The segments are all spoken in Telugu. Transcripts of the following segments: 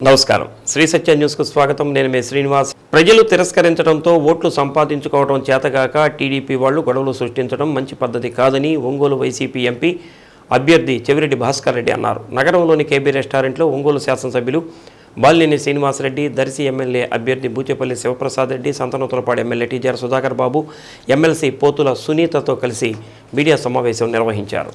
నమస్కారం శ్రీ సత్య న్యూస్ కు స్వాగతం నేను మే శ్రీనివాస్ ప్రజలు తిరస్కరించడంతో ఓట్లు సంపాదించుకోవడం చేతగాక టీడీపీ వాళ్ళు గొడవలు సృష్టించడం మంచి పద్ధతి కాదని ఒంగోలు వైసీపీ ఎంపీ అభ్యర్థి చెవిరెడ్డి భాస్కర్ రెడ్డి అన్నారు నగరంలోని కేబీ రెస్టారెంట్లో ఒంగోలు శాసనసభ్యులు బాలినేని శ్రీనివాసరెడ్డి దర్శి ఎమ్మెల్యే అభ్యర్థి బూచేపల్లి శివప్రసాద్ రెడ్డి సంతనూతలపాడు ఎమ్మెల్యే టీజర్ సుధాకర్ బాబు ఎమ్మెల్సీ పోతుల సునీతతో కలిసి మీడియా సమావేశం నిర్వహించారు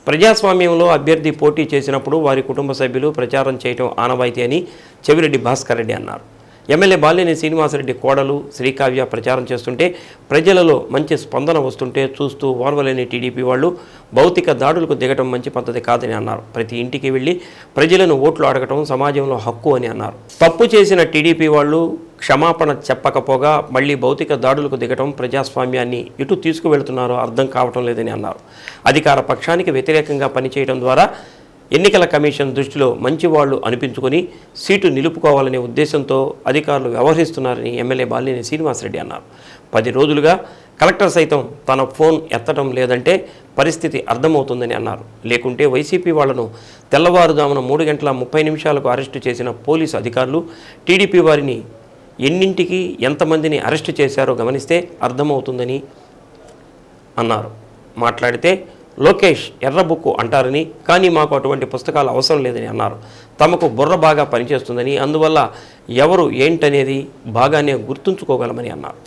ప్రజాస్వామ్యంలో అభ్యర్థి పోటీ చేసినప్పుడు వారి కుటుంబ సభ్యులు ప్రచారం చేయడం ఆనవాయితీ అని చెవిరెడ్డి భాస్కర్ రెడ్డి అన్నారు ఎమ్మెల్యే బాలినేని శ్రీనివాసరెడ్డి కోడలు శ్రీకావ్య ప్రచారం చేస్తుంటే ప్రజలలో మంచి స్పందన వస్తుంటే చూస్తూ ఓర్వలేని టీడీపీ వాళ్ళు భౌతిక దాడులకు దిగటం మంచి పద్ధతి కాదని అన్నారు ప్రతి ఇంటికి వెళ్ళి ప్రజలను ఓట్లు అడగటం సమాజంలో హక్కు అని అన్నారు తప్పు చేసిన టీడీపీ వాళ్ళు క్షమాపణ చెప్పకపోగా మళ్ళీ భౌతిక దాడులకు దిగటం ప్రజాస్వామ్యాన్ని ఇటు తీసుకువెళ్తున్నారో అర్థం కావటం లేదని అన్నారు అధికార పక్షానికి వ్యతిరేకంగా పనిచేయడం ద్వారా ఎన్నికల కమిషన్ దృష్టిలో మంచివాళ్లు అనిపించుకొని సీటు నిలుపుకోవాలనే ఉద్దేశంతో అధికారులు వ్యవహరిస్తున్నారని ఎమ్మెల్యే బాలినేని శ్రీనివాసరెడ్డి అన్నారు 10 రోజులుగా కలెక్టర్ సైతం తన ఫోన్ ఎత్తడం లేదంటే పరిస్థితి అర్థమవుతుందని అన్నారు లేకుంటే వైసీపీ వాళ్లను తెల్లవారుజామున 3 గంటల 30 నిమిషాలకు అరెస్టు చేసిన పోలీసు అధికారులు టీడీపీ వారిని ఎన్నింటికి ఎంతమందిని అరెస్టు చేశారో గమనిస్తే అర్థమవుతుందని అన్నారు మాట్లాడితే లోకేష్ ఎర్రబుక్కు అంటారని కానీ మాకు అటువంటి పుస్తకాలు అవసరం లేదని అన్నారు తమకు బుర్ర బాగా పనిచేస్తుందని అందువల్ల ఎవరు ఏంటనేది బాగానే గుర్తుంచుకోగలమని అన్నారు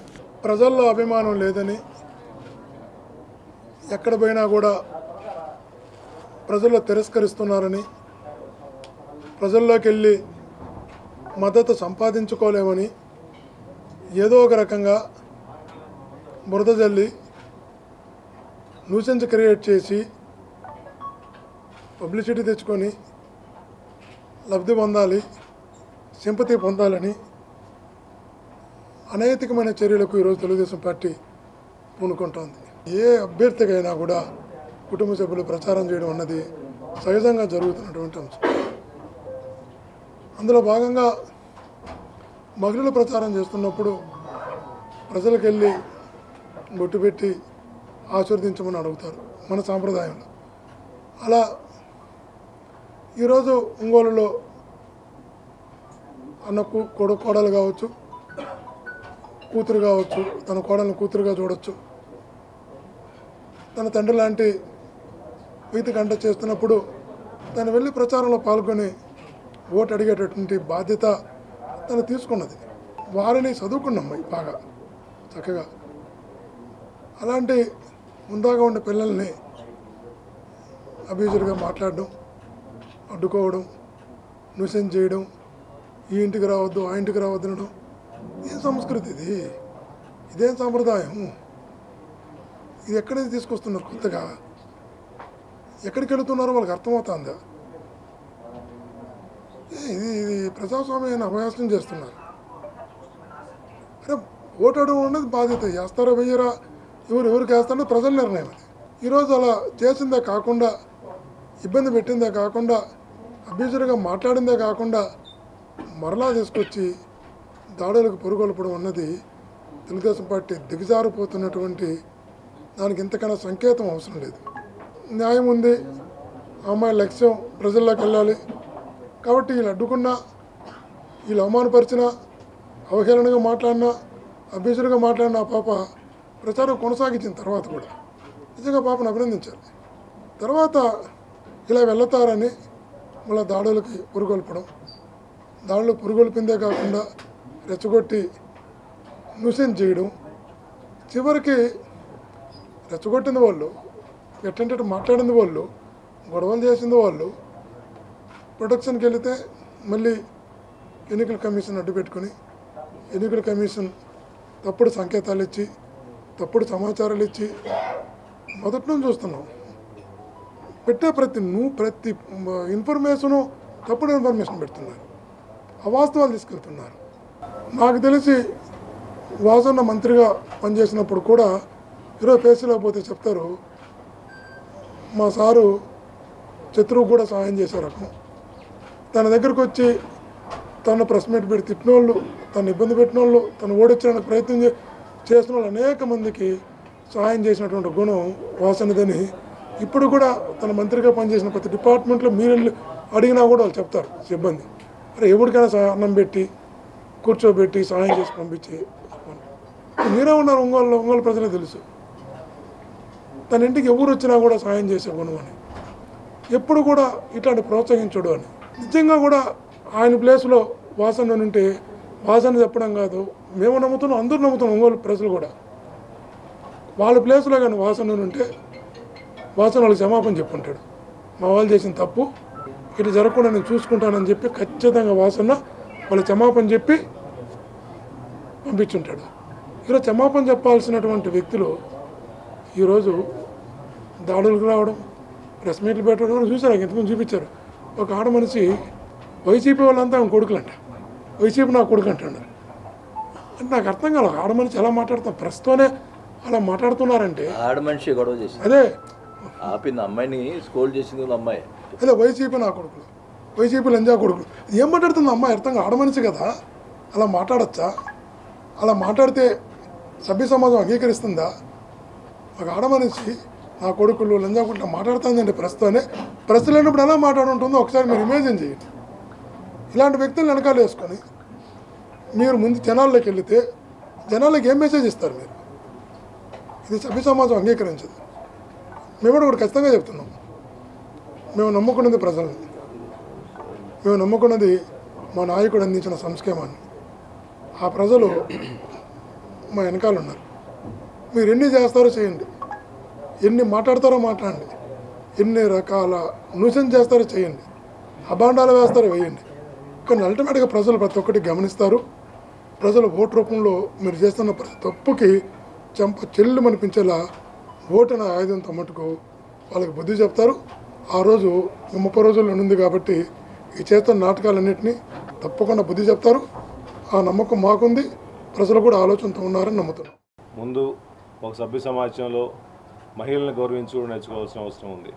ప్రజల్లో అభిమానం లేదని ఎక్కడ పోయినా కూడా ప్రజల్లో తిరస్కరిస్తున్నారని ప్రజల్లోకి వెళ్ళి మద్దతు సంపాదించుకోలేమని ఏదో ఒక రకంగా బురద జల్లి న్యూసెన్స్ క్రియేట్ చేసి పబ్లిసిటీ తెచ్చుకొని లబ్ధి పొందాలి సింపతి పొందాలని అనైతికమైన చర్యలకు ఈరోజు తెలుగుదేశం పార్టీ పూనుకుంటోంది ఏ అభ్యర్థికైనా కూడా కుటుంబ సభ్యులు ప్రచారం చేయడం అన్నది సహజంగా జరుగుతున్నటువంటి అంశం అందులో భాగంగా మహిళలు ప్రచారం చేస్తున్నప్పుడు ప్రజలకు వెళ్ళి బొట్టు పెట్టి ఆశీర్వదించమని అడుగుతారు మన సాంప్రదాయంలో అలా ఈరోజు ఒంగోలులో అన్న కోడలు కావచ్చు కూతురు కావచ్చు తన కోడలను కూతురుగా చూడొచ్చు తన తండ్రి లాంటి వ్యక్తి కంట చేస్తున్నప్పుడు తను వెళ్ళి ప్రచారంలో పాల్గొని ఓటు అడిగేటటువంటి బాధ్యత తను తీసుకున్నది వారిని చదువుకున్న అమ్మాయి బాగా చక్కగా అలాంటి ముందాగా ఉండే పిల్లల్ని అబ్యూజర్గా మాట్లాడడం అడ్డుకోవడం న్యూసెన్స్ చేయడం ఈ ఇంటికి రావద్దు ఆ ఇంటికి రావద్దు అనడం ఏం సంస్కృతి ఇది ఇదేం సాంప్రదాయం ఇది ఎక్కడికి తీసుకొస్తున్నారు కొత్తగా ఎక్కడికి వెళుతున్నారో వాళ్ళకి అర్థమవుతుందా ఇది ప్రజాస్వామ్యాన్ని అభయాసం చేస్తున్నారు అరే ఓటు అడగడం అనేది బాధ్యత వేస్తారో వెయ్యరా ఎవరికి వేస్తారో ప్రజల నిర్ణయం అది ఈరోజు అలా చేసిందే కాకుండా ఇబ్బంది పెట్టిందే కాకుండా అబ్యూజర్గా మాట్లాడిందే కాకుండా మరలా తీసుకొచ్చి దాడులకు పొరుగొల్పడం అన్నది తెలుగుదేశం పార్టీ దిగజారిపోతున్నటువంటి దానికి ఇంతకన్నా సంకేతం అవసరం లేదు న్యాయం ఉంది అమ్మాయి లక్ష్యం ప్రజల్లోకి వెళ్ళాలి కాబట్టి వీళ్ళు అడ్డుకున్నా వీళ్ళు అవమానపరిచినా అవహేళనగా మాట్లాడినా అబ్యూజర్గా మాట్లాడినా పాప ప్రచారం కొనసాగించిన తర్వాత కూడా నిజంగా పాపను అభినందించాలి తర్వాత ఇలా వెళ్తారని మళ్ళీ దాడులకి పురుగొల్పడం దాడులకు పురుగొల్పిందే కాకుండా రెచ్చగొట్టి న్యూసెన్స్ చేయడం చివరికి రెచ్చగొట్టింది వాళ్ళు ఎట్టంటే మాట్లాడింది వాళ్ళు గొడవలు చేసింది వాళ్ళు ప్రొటెక్షన్కి వెళితే మళ్ళీ ఎన్నికల కమిషన్ అడ్డు పెట్టుకొని ఎన్నికల కమిషన్ తప్పుడు సంకేతాలు ఇచ్చి తప్పుడు సమాచారాలు ఇచ్చి మొదటి నుంచి చూస్తున్నాం పెట్టే ప్రతి ఇన్ఫర్మేషను తప్పుడు ఇన్ఫర్మేషన్ పెడుతున్నారు అవాస్తవాలు తీసుకెళ్తున్నారు నాకు తెలిసి వాసన్న మంత్రిగా పనిచేసినప్పుడు కూడా ఈరోజు పేసీలో పోతే చెప్తారు మా సారు శత్రువు కూడా సహాయం చేసే రకం తన దగ్గరకు వచ్చి తను ప్రెస్ మీట్ పెట్టి తిట్టిన వాళ్ళు తను ఇబ్బంది పెట్టిన వాళ్ళు తను ఓడించడానికి ప్రయత్నం చేసిన వాళ్ళు అనేక మందికి సహాయం చేసినటువంటి గుణం వాసనదని ఇప్పుడు కూడా తన మంత్రిగా పనిచేసిన ప్రతి డిపార్ట్మెంట్లో మీరు అడిగినా కూడా వాళ్ళు చెప్తారు సిబ్బంది మరి ఎవరికైనా అన్నం పెట్టి కూర్చోబెట్టి సహాయం చేసి పంపించి మీరే ఉన్నారు ఒంగోలు ప్రజలకు తెలుసు. తన ఇంటికి ఎవరు వచ్చినా కూడా సహాయం చేసే గుణం అని, ఎప్పుడు కూడా ఇట్లాంటి ప్రోత్సహించడు అని. నిజంగా కూడా ఆయన ప్లేస్లో వాసన ఉంటే వాసన చెప్పడం కాదు, మేము నమ్ముతున్నాం, అందరూ నమ్ముతున్నాం, ఒంగోలు ప్రజలు కూడా. వాళ్ళ ప్లేస్లో కానీ వాసన ఉంటే వాసన వాళ్ళకి క్షమాపణ చెప్పుంటాడు. మా వాళ్ళు చేసిన తప్పు ఇట్లా జరగకుండా నేను చూసుకుంటానని చెప్పి ఖచ్చితంగా వాసన వాళ్ళ క్షమాపణ చెప్పి పంపించుంటాడు. ఈరోజు క్షమాపణ చెప్పాల్సినటువంటి వ్యక్తులు ఈరోజు దాడులకు రావడం, ప్రెస్ మీట్లు పెట్టడం చూసారు. ఇంతకుముందు చూపించారు. ఒక ఆడ మనిషి వైసీపీ వాళ్ళంతా ఆమె కొడుకులంట, వైసీపీ నా కొడుకు అంటాడు. అంటే నాకు అర్థం కాదు, ఆడ మనిషి ఎలా మాట్లాడతాం, ప్రెస్తోనే అలా మాట్లాడుతున్నారంటే. ఆడ మనిషి గొడవ చేసి అదే ఆపింది, అమ్మాయిని స్కోల్ చేసింది అమ్మాయి. అదే వైసీపీ నా కొడుకులు, వైసీపీ లంజా కొడుకులు. ఏం మాట్లాడుతుంది అమ్మాయి అర్థం కాదు. ఆడ మనిషి కదా, అలా మాట్లాడచ్చా? అలా మాట్లాడితే సభ్య సమాజం అంగీకరిస్తుందా? ఒక ఆడ మనిషి నా కొడుకులు లంజా కొడుకు మాట్లాడుతుందంటే ప్రస్తుతనే, ప్రశ్న లేనప్పుడు ఎలా మాట్లాడుంటుందో ఒకసారి మీరు ఇమేజిన్ చేయండి. ఇలాంటి వ్యక్తులను వెనకాల వేసుకొని మీరు ముందు జనాల్లోకి వెళితే జనాలకి ఏం మెసేజ్ ఇస్తారు మీరు? ఇది సభ్య సమాజం అంగీకరించదు. మేము కూడా ఖచ్చితంగా చెప్తున్నాం, మేము నమ్ముకున్నది ప్రజల్ని, మేము నమ్ముకున్నది మా నాయకుడు అందించిన సంక్షేమాన్ని. ఆ ప్రజలు మా వెనకాల ఉన్నారు. మీరు ఎన్ని చేస్తారో చేయండి, ఎన్ని మాట్లాడతారో మాట్లాడండి, ఎన్ని రకాల న్యూసెన్స్ చేస్తారో చేయండి, అభాండాలు వేస్తారో వేయండి. కానీ అల్టిమేట్గా ప్రజలు ప్రతి ఒక్కటి గమనిస్తారు. ప్రజలు ఓటు రూపంలో మీరు చేస్తున్న ప్రతి తప్పుకి చెల్లు అనిపించేలా ఓటున ఆయుధంతో మటుకు వాళ్ళకి బుద్ధి చెప్తారు. ఆ రోజు 30 రోజుల్లో ఉంది కాబట్టి ఈ చేస్తున్న నాటకాలన్నింటినీ తప్పకుండా బుద్ధి చెప్తారు. ఆ నమ్మకం మాకుంది, ప్రజలు కూడా ఆలోచనతో ఉన్నారని నమ్ముతున్నాం. ముందు ఒక సభ్య సమాజంలో మహిళలను గౌరవించుకోవడం నేర్చుకోవాల్సిన అవసరం ఉంది.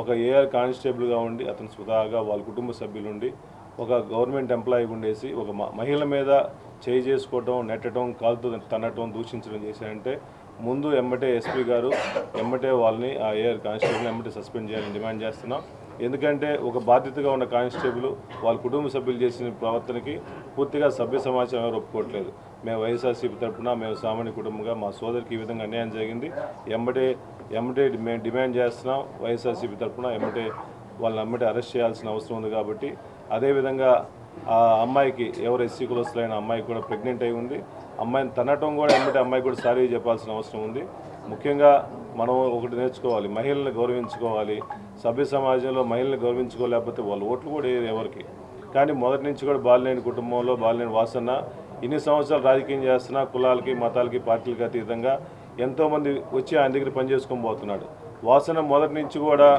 ఒక ఏఆర్ కానిస్టేబుల్గా ఉండి అతను స్వతహాగా వాళ్ళ కుటుంబ సభ్యులుండి ఒక గవర్నమెంట్ ఎంప్లాయీ ఉండేసి ఒక మహిళల మీద చేయి చేసుకోవడం, నెట్టడం, కాలుతో తన్నటం, దూషించడం చేశారంటే ముందు ఎమ్మటే ఎస్పీ గారు ఎమ్మటే వాళ్ళని ఆ ఏఆర్ కానిస్టేబుల్ని ఎమ్మటే సస్పెండ్ చేయాలని డిమాండ్ చేస్తున్నాం. ఎందుకంటే ఒక బాధ్యతగా ఉన్న కానిస్టేబుల్ వాళ్ళ కుటుంబ సభ్యులు చేసిన ప్రవర్తనకి పూర్తిగా సభ్య సమాజం ఎవరు ఒప్పుకోవట్లేదు. మేము వైఎస్ఆర్సీపీ తరఫున మేము సామాన్య కుటుంబంగా మా సోదరికి ఈ విధంగా అన్యాయం జరిగింది, ఎమ్మటే మేము డిమాండ్ చేస్తున్నాం. వైఎస్ఆర్సీపీ తరఫున వాళ్ళని ఎమ్మటే అరెస్ట్ చేయాల్సిన అవసరం ఉంది. కాబట్టి అదేవిధంగా ఆ అమ్మాయికి ఎవరు ఎస్సీ కులస్తులైన అమ్మాయికి కూడా ప్రెగ్నెంట్ అయి ఉంది. అమ్మాయిని తనటం కూడా ఎమ్మటే అమ్మాయికి కూడా సారీ చెప్పాల్సిన అవసరం ఉంది. ముఖ్యంగా మనం ఒకటి నేర్చుకోవాలి, మహిళల్ని గౌరవించుకోవాలి. సభ్య సమాజంలో మహిళల్ని గౌరవించుకోలేకపోతే వాళ్ళు ఓట్లు కూడా ఎవరికి. కానీ మొదటి నుంచి కూడా బాలినేని కుటుంబంలో బాలినేని వాసన్న ఇన్ని సంవత్సరాలు రాజకీయం చేస్తున్నా కులాలకి మతాలకి పార్టీలకి అతీతంగా ఎంతోమంది వచ్చి ఆయన దగ్గర పనిచేసుకొని పోతున్నాడు. వాసన మొదటి నుంచి కూడా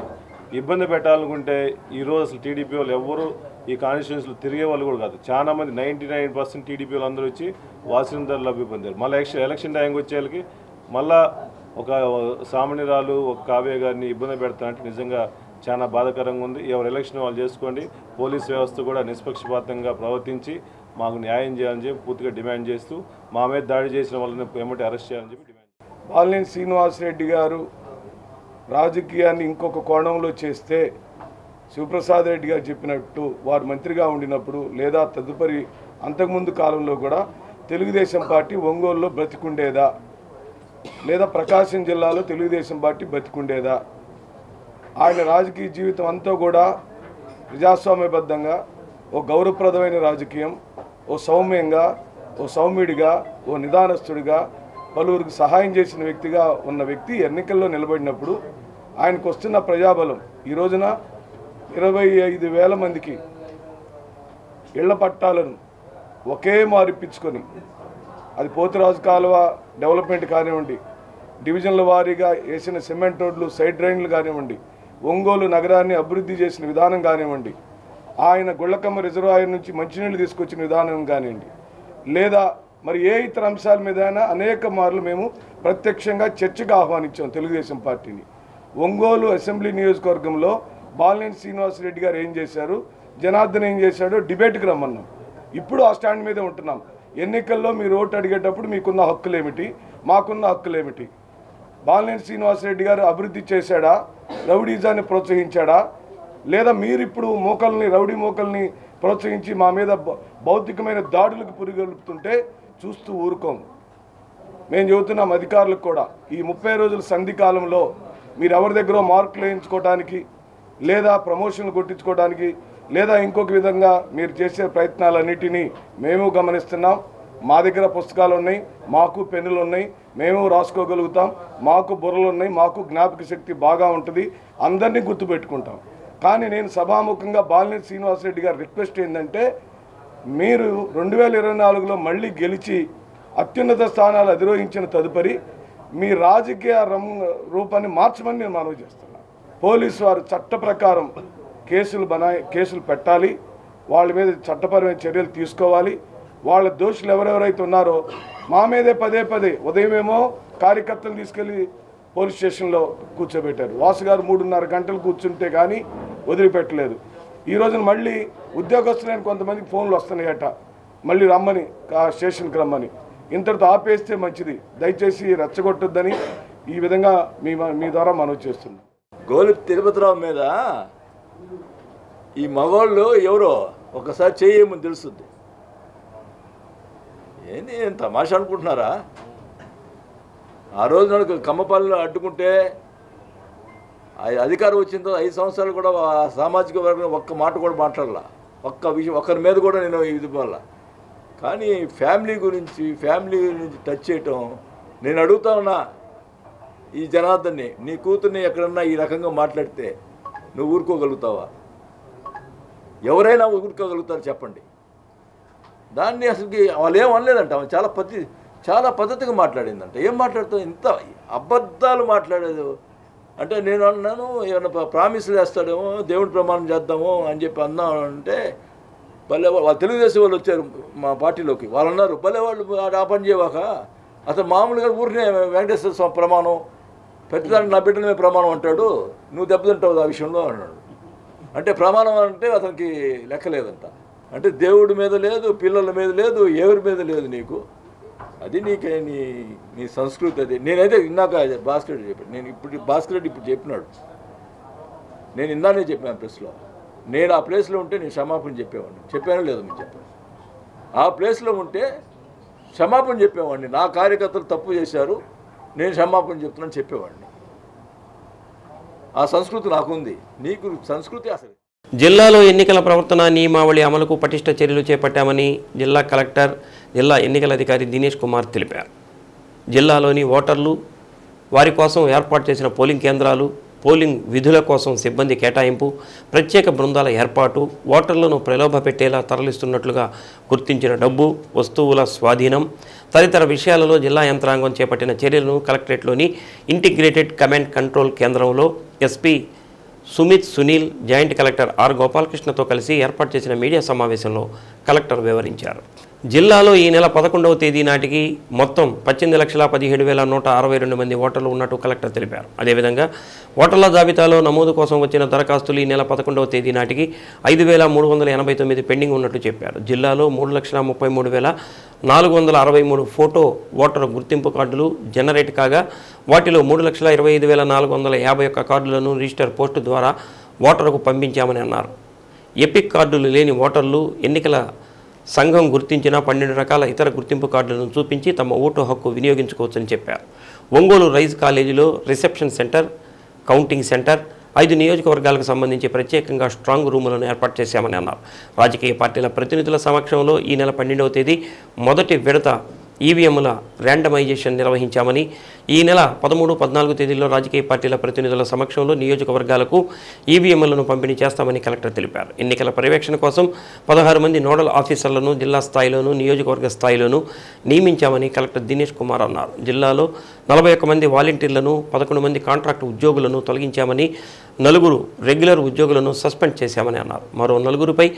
ఇబ్బంది పెట్టాలనుకుంటే ఈరోజు అసలు టీడీపీ వాళ్ళు ఎవరు ఈ కాన్స్టిట్యూన్సీలో తిరిగే వాళ్ళు కూడా కాదు. చాలామంది 99% టీడీపీ వాళ్ళు అందరూ వచ్చి వాసన ధర లబ్ధి పొందారు. మళ్ళీ ఎలక్షన్ టైంకి వచ్చేళ్ళకి మళ్ళా ఒక సామాన్యురాలు ఒక కావ్య గారిని ఇబ్బంది పెడతానంటే నిజంగా చాలా బాధాకరంగా ఉంది. ఎవరు ఎలక్షన్ వాళ్ళు చేసుకోండి, పోలీస్ వ్యవస్థ కూడా నిష్పక్షపాతంగా ప్రవర్తించి మాకు న్యాయం చేయాలని చెప్పి పూర్తిగా డిమాండ్ చేస్తూ మా మీద దాడి చేసిన వాళ్ళని ఎమ్మటే అరెస్ట్ చేయాలని చెప్పి డిమాండ్ చేస్తాం. బాలినేని శ్రీనివాసరెడ్డి గారు రాజకీయాన్ని ఇంకొక కోణంలో చేస్తే శివప్రసాద్ రెడ్డి గారు చెప్పినట్టు వారు మంత్రిగా ఉండినప్పుడు లేదా తదుపరి అంతకుముందు కాలంలో కూడా తెలుగుదేశం పార్టీ ఒంగోలులో బ్రతికుండేదా, లేదా ప్రకాశం జిల్లాలో తెలుగుదేశం పార్టీ బ్రతికుండేదా? ఆయన రాజకీయ జీవితం అంతా కూడా ప్రజాస్వామ్యబద్ధంగా ఓ గౌరవప్రదమైన రాజకీయం, ఓ సౌమ్యంగా, ఓ సౌమ్యుడిగా, ఓ నిదానస్తుడిగా, పలువురికి సహాయం చేసిన వ్యక్తిగా ఉన్న వ్యక్తి ఎన్నికల్లో నిలబడినప్పుడు ఆయనకు వస్తున్న ప్రజాబలం ఈ రోజున 25,000 మందికి ఇళ్ల పట్టాలను ఒకే మారిపించుకొని, అది పోతురాజు కాలువ డెవలప్మెంట్ కానివ్వండి, డివిజన్ల వారీగా వేసిన సిమెంట్ రోడ్లు, సైడ్ డ్రైన్లు కానివ్వండి, ఒంగోలు నగరాన్ని అభివృద్ధి చేసిన విధానం కానివ్వండి, ఆయన గుళ్ళకమ్మ రిజర్వాయర్ నుంచి మంచినీళ్ళు తీసుకొచ్చిన విధానం కానివ్వండి, లేదా మరి ఏ ఇతర అంశాల మీదైనా అనేక మార్లు మేము ప్రత్యక్షంగా చర్చకు ఆహ్వానించాం తెలుగుదేశం పార్టీని. ఒంగోలు అసెంబ్లీ నియోజకవర్గంలో బాలినేని శ్రీనివాసరెడ్డి గారు ఏం చేశారు, జనార్దన్ ఏం చేశాడో డిబేట్కి రమ్మన్నాం. ఇప్పుడు ఆ స్టాండ్ మీదే ఉంటున్నాం. ఎన్నికల్లో మీరు ఓటు అడిగేటప్పుడు మీకున్న హక్కులేమిటి, మాకున్న హక్కులేమిటి? బాలినేని శ్రీనివాసరెడ్డి గారు అభివృద్ధి చేశాడా, రౌడీజాన్ని ప్రోత్సహించాడా, లేదా మీరు ఇప్పుడు రౌడీ మోకల్ని ప్రోత్సహించి మా మీద భౌతికమైన దాడులకు పురిగొల్పుతుంటే చూస్తూ ఊరుకోం. మేము చెబుతున్నాం అధికారులకు కూడా, ఈ 30 రోజుల సంధి కాలంలో మీరు ఎవరి దగ్గర మార్కులు వేయించుకోవడానికి, లేదా ప్రమోషన్లు కొట్టించుకోవడానికి, లేదా ఇంకొక విధంగా మీరు చేసే ప్రయత్నాలన్నిటినీ మేము గమనిస్తున్నాం. మా దగ్గర పుస్తకాలు ఉన్నాయి, మాకు పెన్నులు ఉన్నాయి, మేము రాసుకోగలుగుతాం, మాకు బుర్రలు ఉన్నాయి, మాకు జ్ఞాపక శక్తి బాగా ఉంటుంది, అందరినీ గుర్తుపెట్టుకుంటాం. కానీ నేను సభాముఖంగా బాలినేని శ్రీనివాసరెడ్డి గారి రిక్వెస్ట్ ఏంటంటే, మీరు 2024లో మళ్ళీ గెలిచి అత్యున్నత స్థానాలు అధిరోహించిన తదుపరి మీ రాజకీయ రూపాన్ని మార్చమని నేను మనవి చేస్తున్నాను. పోలీసు వారు చట్ట ప్రకారం కేసులు పెట్టాలి, వాళ్ళ మీద చట్టపరమైన చర్యలు తీసుకోవాలి. వాళ్ళ దోషులు ఎవరెవరైతే ఉన్నారో మా మీదే పదే ఉదయమేమో కార్యకర్తలు తీసుకెళ్ళి పోలీస్ స్టేషన్లో కూర్చోబెట్టారు. వాసు గారు 3.5 గంటలు కూర్చుంటే కానీ వదిలిపెట్టలేదు. ఈ రోజున మళ్ళీ ఉద్యోగస్తులైన కొంతమందికి ఫోన్లు వస్తున్నాయట, మళ్ళీ రమ్మని, స్టేషన్కి రమ్మని. ఇంతటితో ఆపేస్తే మంచిది, దయచేసి రెచ్చగొట్టొద్దని ఈ విధంగా మీ ద్వారా మనవి చేస్తున్నాం. గోలి తిరుపతిరావు మీద ఈ మగవాళ్ళు ఎవరో ఒకసారి చేయమని తెలుస్తుంది. ఏంది తమాషా అనుకుంటున్నారా? ఆ రోజు నాకు కమ్మపల్లిలో అడ్డుకుంటే అధికారం వచ్చిందో 5 సంవత్సరాలు కూడా సామాజిక వర్గం ఒక్క మాట కూడా మాట్లాడాల, ఒక్క విషయం ఒకరి మీద కూడా నేను ఇది వల్ల. కానీ ఫ్యామిలీ గురించి టచ్ చేయటం, నేను అడుగుతా ఉన్నా ఈ జనార్దన్ని, నీ కూతుర్ని ఎక్కడన్నా ఈ రకంగా మాట్లాడితే నువ్వు ఊరుకోగలుగుతావా? ఎవరైనా ఊరుకోగలుగుతారు చెప్పండి? దాన్ని అసలుకి వాళ్ళు ఏం అనలేదంట, చాలా పద్ధతిగా మాట్లాడిందంట. ఏం మాట్లాడుతావు? ఇంత అబద్ధాలు మాట్లాడేది అంటే నేను అన్నాను, ఏమైనా ప్రామిస్లు చేస్తాడేమో, దేవుడి ప్రమాణం చేద్దాము అని చెప్పి అన్నాను అంటే, భలే వాళ్ళు తెలుగుదేశం వాళ్ళు వచ్చారు మా పార్టీలోకి, వాళ్ళు అన్నారు భలే వాళ్ళు ఆ పని చేయవాక, అతను మామూలుగా ఊరినే వెంకటేశ్వర స్వామి ప్రమాణం ప్రతిదానికి నా బిడ్డలమే ప్రమాణం అంటాడు, నువ్వు దెబ్బతింటావు ఆ విషయంలో అన్నాడు. అంటే ప్రమాణం అంటే అతనికి లెక్కలేదంట. అంటే దేవుడి మీద లేదు, పిల్లల మీద లేదు, ఎవరి మీద లేదు నీకు. అది నీకే నీ సంస్కృతి. అది నేనైతే ఇందాక భాస్కర్ రెడ్డి చెప్పాను, భాస్కర్ రెడ్డి ఇప్పుడు చెప్పినాడు, నేను ఇందానే చెప్పాను ప్రెస్లో, నేను ఆ ప్లేస్లో ఉంటే నేను క్షమాపణ చెప్పేవాడిని. చెప్పానో లేదో మీరు చెప్పాను. ఆ ప్లేస్లో ఉంటే క్షమాపణ చెప్పేవాడిని. నా కార్యకర్తలు తప్పు చేశారు, నేను క్షమాపణ చెప్తున్నాను చెప్పేవాడిని. ఆ సంస్కృతి నాకుంది, నీకు సంస్కృతి అసలు. జిల్లాలో ఎన్నికల ప్రవర్తన నియమావళి అమలుకు పటిష్ట చర్యలు చేపట్టామని జిల్లా కలెక్టర్, జిల్లా ఎన్నికల అధికారి దినేష్ కుమార్ తెలిపారు. జిల్లాలోని ఓటర్లు, వారి కోసం ఏర్పాటు చేసిన పోలింగ్ కేంద్రాలు, పోలింగ్ విధుల కోసం సిబ్బంది కేటాయింపు, ప్రత్యేక బృందాల ఏర్పాటు, ఓటర్లను ప్రలోభపెట్టేలా తరలిస్తున్నట్లుగా గుర్తించిన డబ్బు, వస్తువుల స్వాధీనం తదితర విషయాలలో జిల్లా యంత్రాంగం చేపట్టిన చర్యలను కలెక్టరేట్లోని ఇంటిగ్రేటెడ్ కమాండ్ కంట్రోల్ కేంద్రంలో SP Sumit Sunil, joint collector R గోపాలకృష్ణతో కలిసి ఏర్పాటు చేసిన మీడియా సమావేశంలో కలెక్టర్ వివరించారు. జిల్లాలో ఈ నెల 11వ తేదీ నాటికి మొత్తం 18,17,162 మంది ఓటర్లు ఉన్నట్టు కలెక్టర్ తెలిపారు. అదేవిధంగా ఓటర్ల జాబితాలో నమోదు కోసం వచ్చిన దరఖాస్తులు ఈ నెల 11వ తేదీ నాటికి 5,389 పెండింగ్ ఉన్నట్టు చెప్పారు. జిల్లాలో 3,33,463 ఫోటో ఓటరు గుర్తింపు కార్డులు జనరేట్ కాగా వాటిలో 3,25,451 కార్డులను రిజిస్టర్ పోస్టు ద్వారా ఓటరుకు పంపించామని అన్నారు. ఎపిక్ కార్డులు లేని ఓటర్లు ఎన్నికల సంఘం గుర్తించిన 12 రకాల ఇతర గుర్తింపు కార్డులను చూపించి తమ ఓటు హక్కు వినియోగించుకోవచ్చని చెప్పారు. ఒంగోలు రైజ్ కాలేజీలో రిసెప్షన్ సెంటర్, కౌంటింగ్ సెంటర్, 5 నియోజకవర్గాలకు సంబంధించి ప్రత్యేకంగా స్ట్రాంగ్ రూములను ఏర్పాటు చేశామని అన్నారు. రాజకీయ పార్టీల ప్రతినిధుల సమక్షంలో ఈ నెల 12వ తేదీ మొదటి విడత ఈవీఎంల ర్యాండమైజేషన్ నిర్వహించామని, ఈ నెల 13, 14 తేదీల్లో రాజకీయ పార్టీల ప్రతినిధుల సమక్షంలో నియోజకవర్గాలకు ఈవీఎంలను పంపిణీ చేస్తామని కలెక్టర్ తెలిపారు. ఎన్నికల పర్యవేక్షణ కోసం 16 మంది నోడల్ ఆఫీసర్లను జిల్లా స్థాయిలోనూ నియోజకవర్గ స్థాయిలోనూ నియమించామని కలెక్టర్ దినేష్ కుమార్ అన్నారు. జిల్లాలో 41 మంది వాలంటీర్లను, 11 మంది కాంట్రాక్టు ఉద్యోగులను తొలగించామని, 4 రెగ్యులర్ ఉద్యోగులను సస్పెండ్ చేశామని అన్నారు. మరో 4పై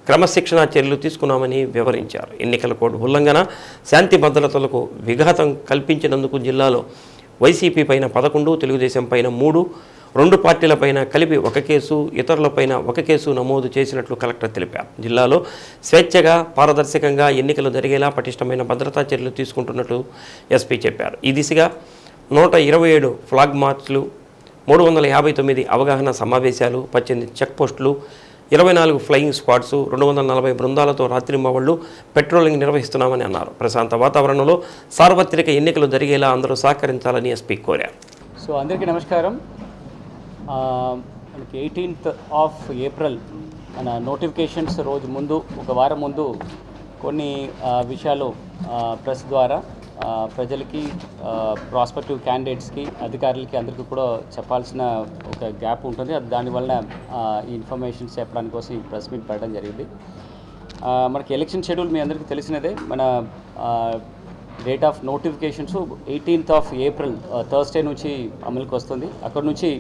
క్రమశిక్షణా చర్యలు తీసుకున్నామని వివరించారు. ఎన్నికల కోడ్ ఉల్లంఘన, శాంతి భద్రతలకు విఘాతం కల్పించినందుకు జిల్లాలో వైసీపీ పైన 11, తెలుగుదేశం పైన 3, 2 పార్టీలపైన కలిపి 1 కేసు, ఇతరులపైన 1 కేసు నమోదు చేసినట్లు కలెక్టర్ తెలిపారు. జిల్లాలో స్వేచ్ఛగా, పారదర్శకంగా ఎన్నికలు జరిగేలా పటిష్టమైన భద్రతా చర్యలు తీసుకుంటున్నట్లు ఎస్పీ చెప్పారు. ఈ దిశగా 127 ఫ్లాగ్ మార్చ్లు, 359 అవగాహన సమావేశాలు, 18 చెక్ పోస్టులు, 24 ఫ్లయింగ్ స్క్వాడ్స్ 240 బృందాలతో రాత్రింబవళ్లు పెట్రోలింగ్ నిర్వహిస్తున్నామని అన్నారు. ప్రశాంత వాతావరణంలో సార్వత్రిక ఎన్నికలు జరిగేలా అందరూ సహకరించాలని ఎస్పీ కోరారు. సో అందరికీ నమస్కారం. మనకి 18th ఆఫ్ ఏప్రిల్ మన నోటిఫికేషన్స్ రోజు ముందు ఒక వారం ముందు కొన్ని విషయాలు ప్రెస్ ద్వారా ప్రజలకి ప్రాస్పెక్టివ్ క్యాండిడేట్స్కి అధికారులకి అందరికీ కూడా చెప్పాల్సిన ఒక గ్యాప్ ఉంటుంది. అది దానివల్ల ఈ ఇన్ఫర్మేషన్ చెప్పడానికి కోసం ఈ ప్రెస్ మీట్ పెట్టడం జరిగింది. మనకి ఎలక్షన్ షెడ్యూల్ మీ అందరికీ తెలిసినదే. మన date of notifications 18th of April Thursday నుంచి అమలుకి వస్తుంది. అక్కడ నుంచి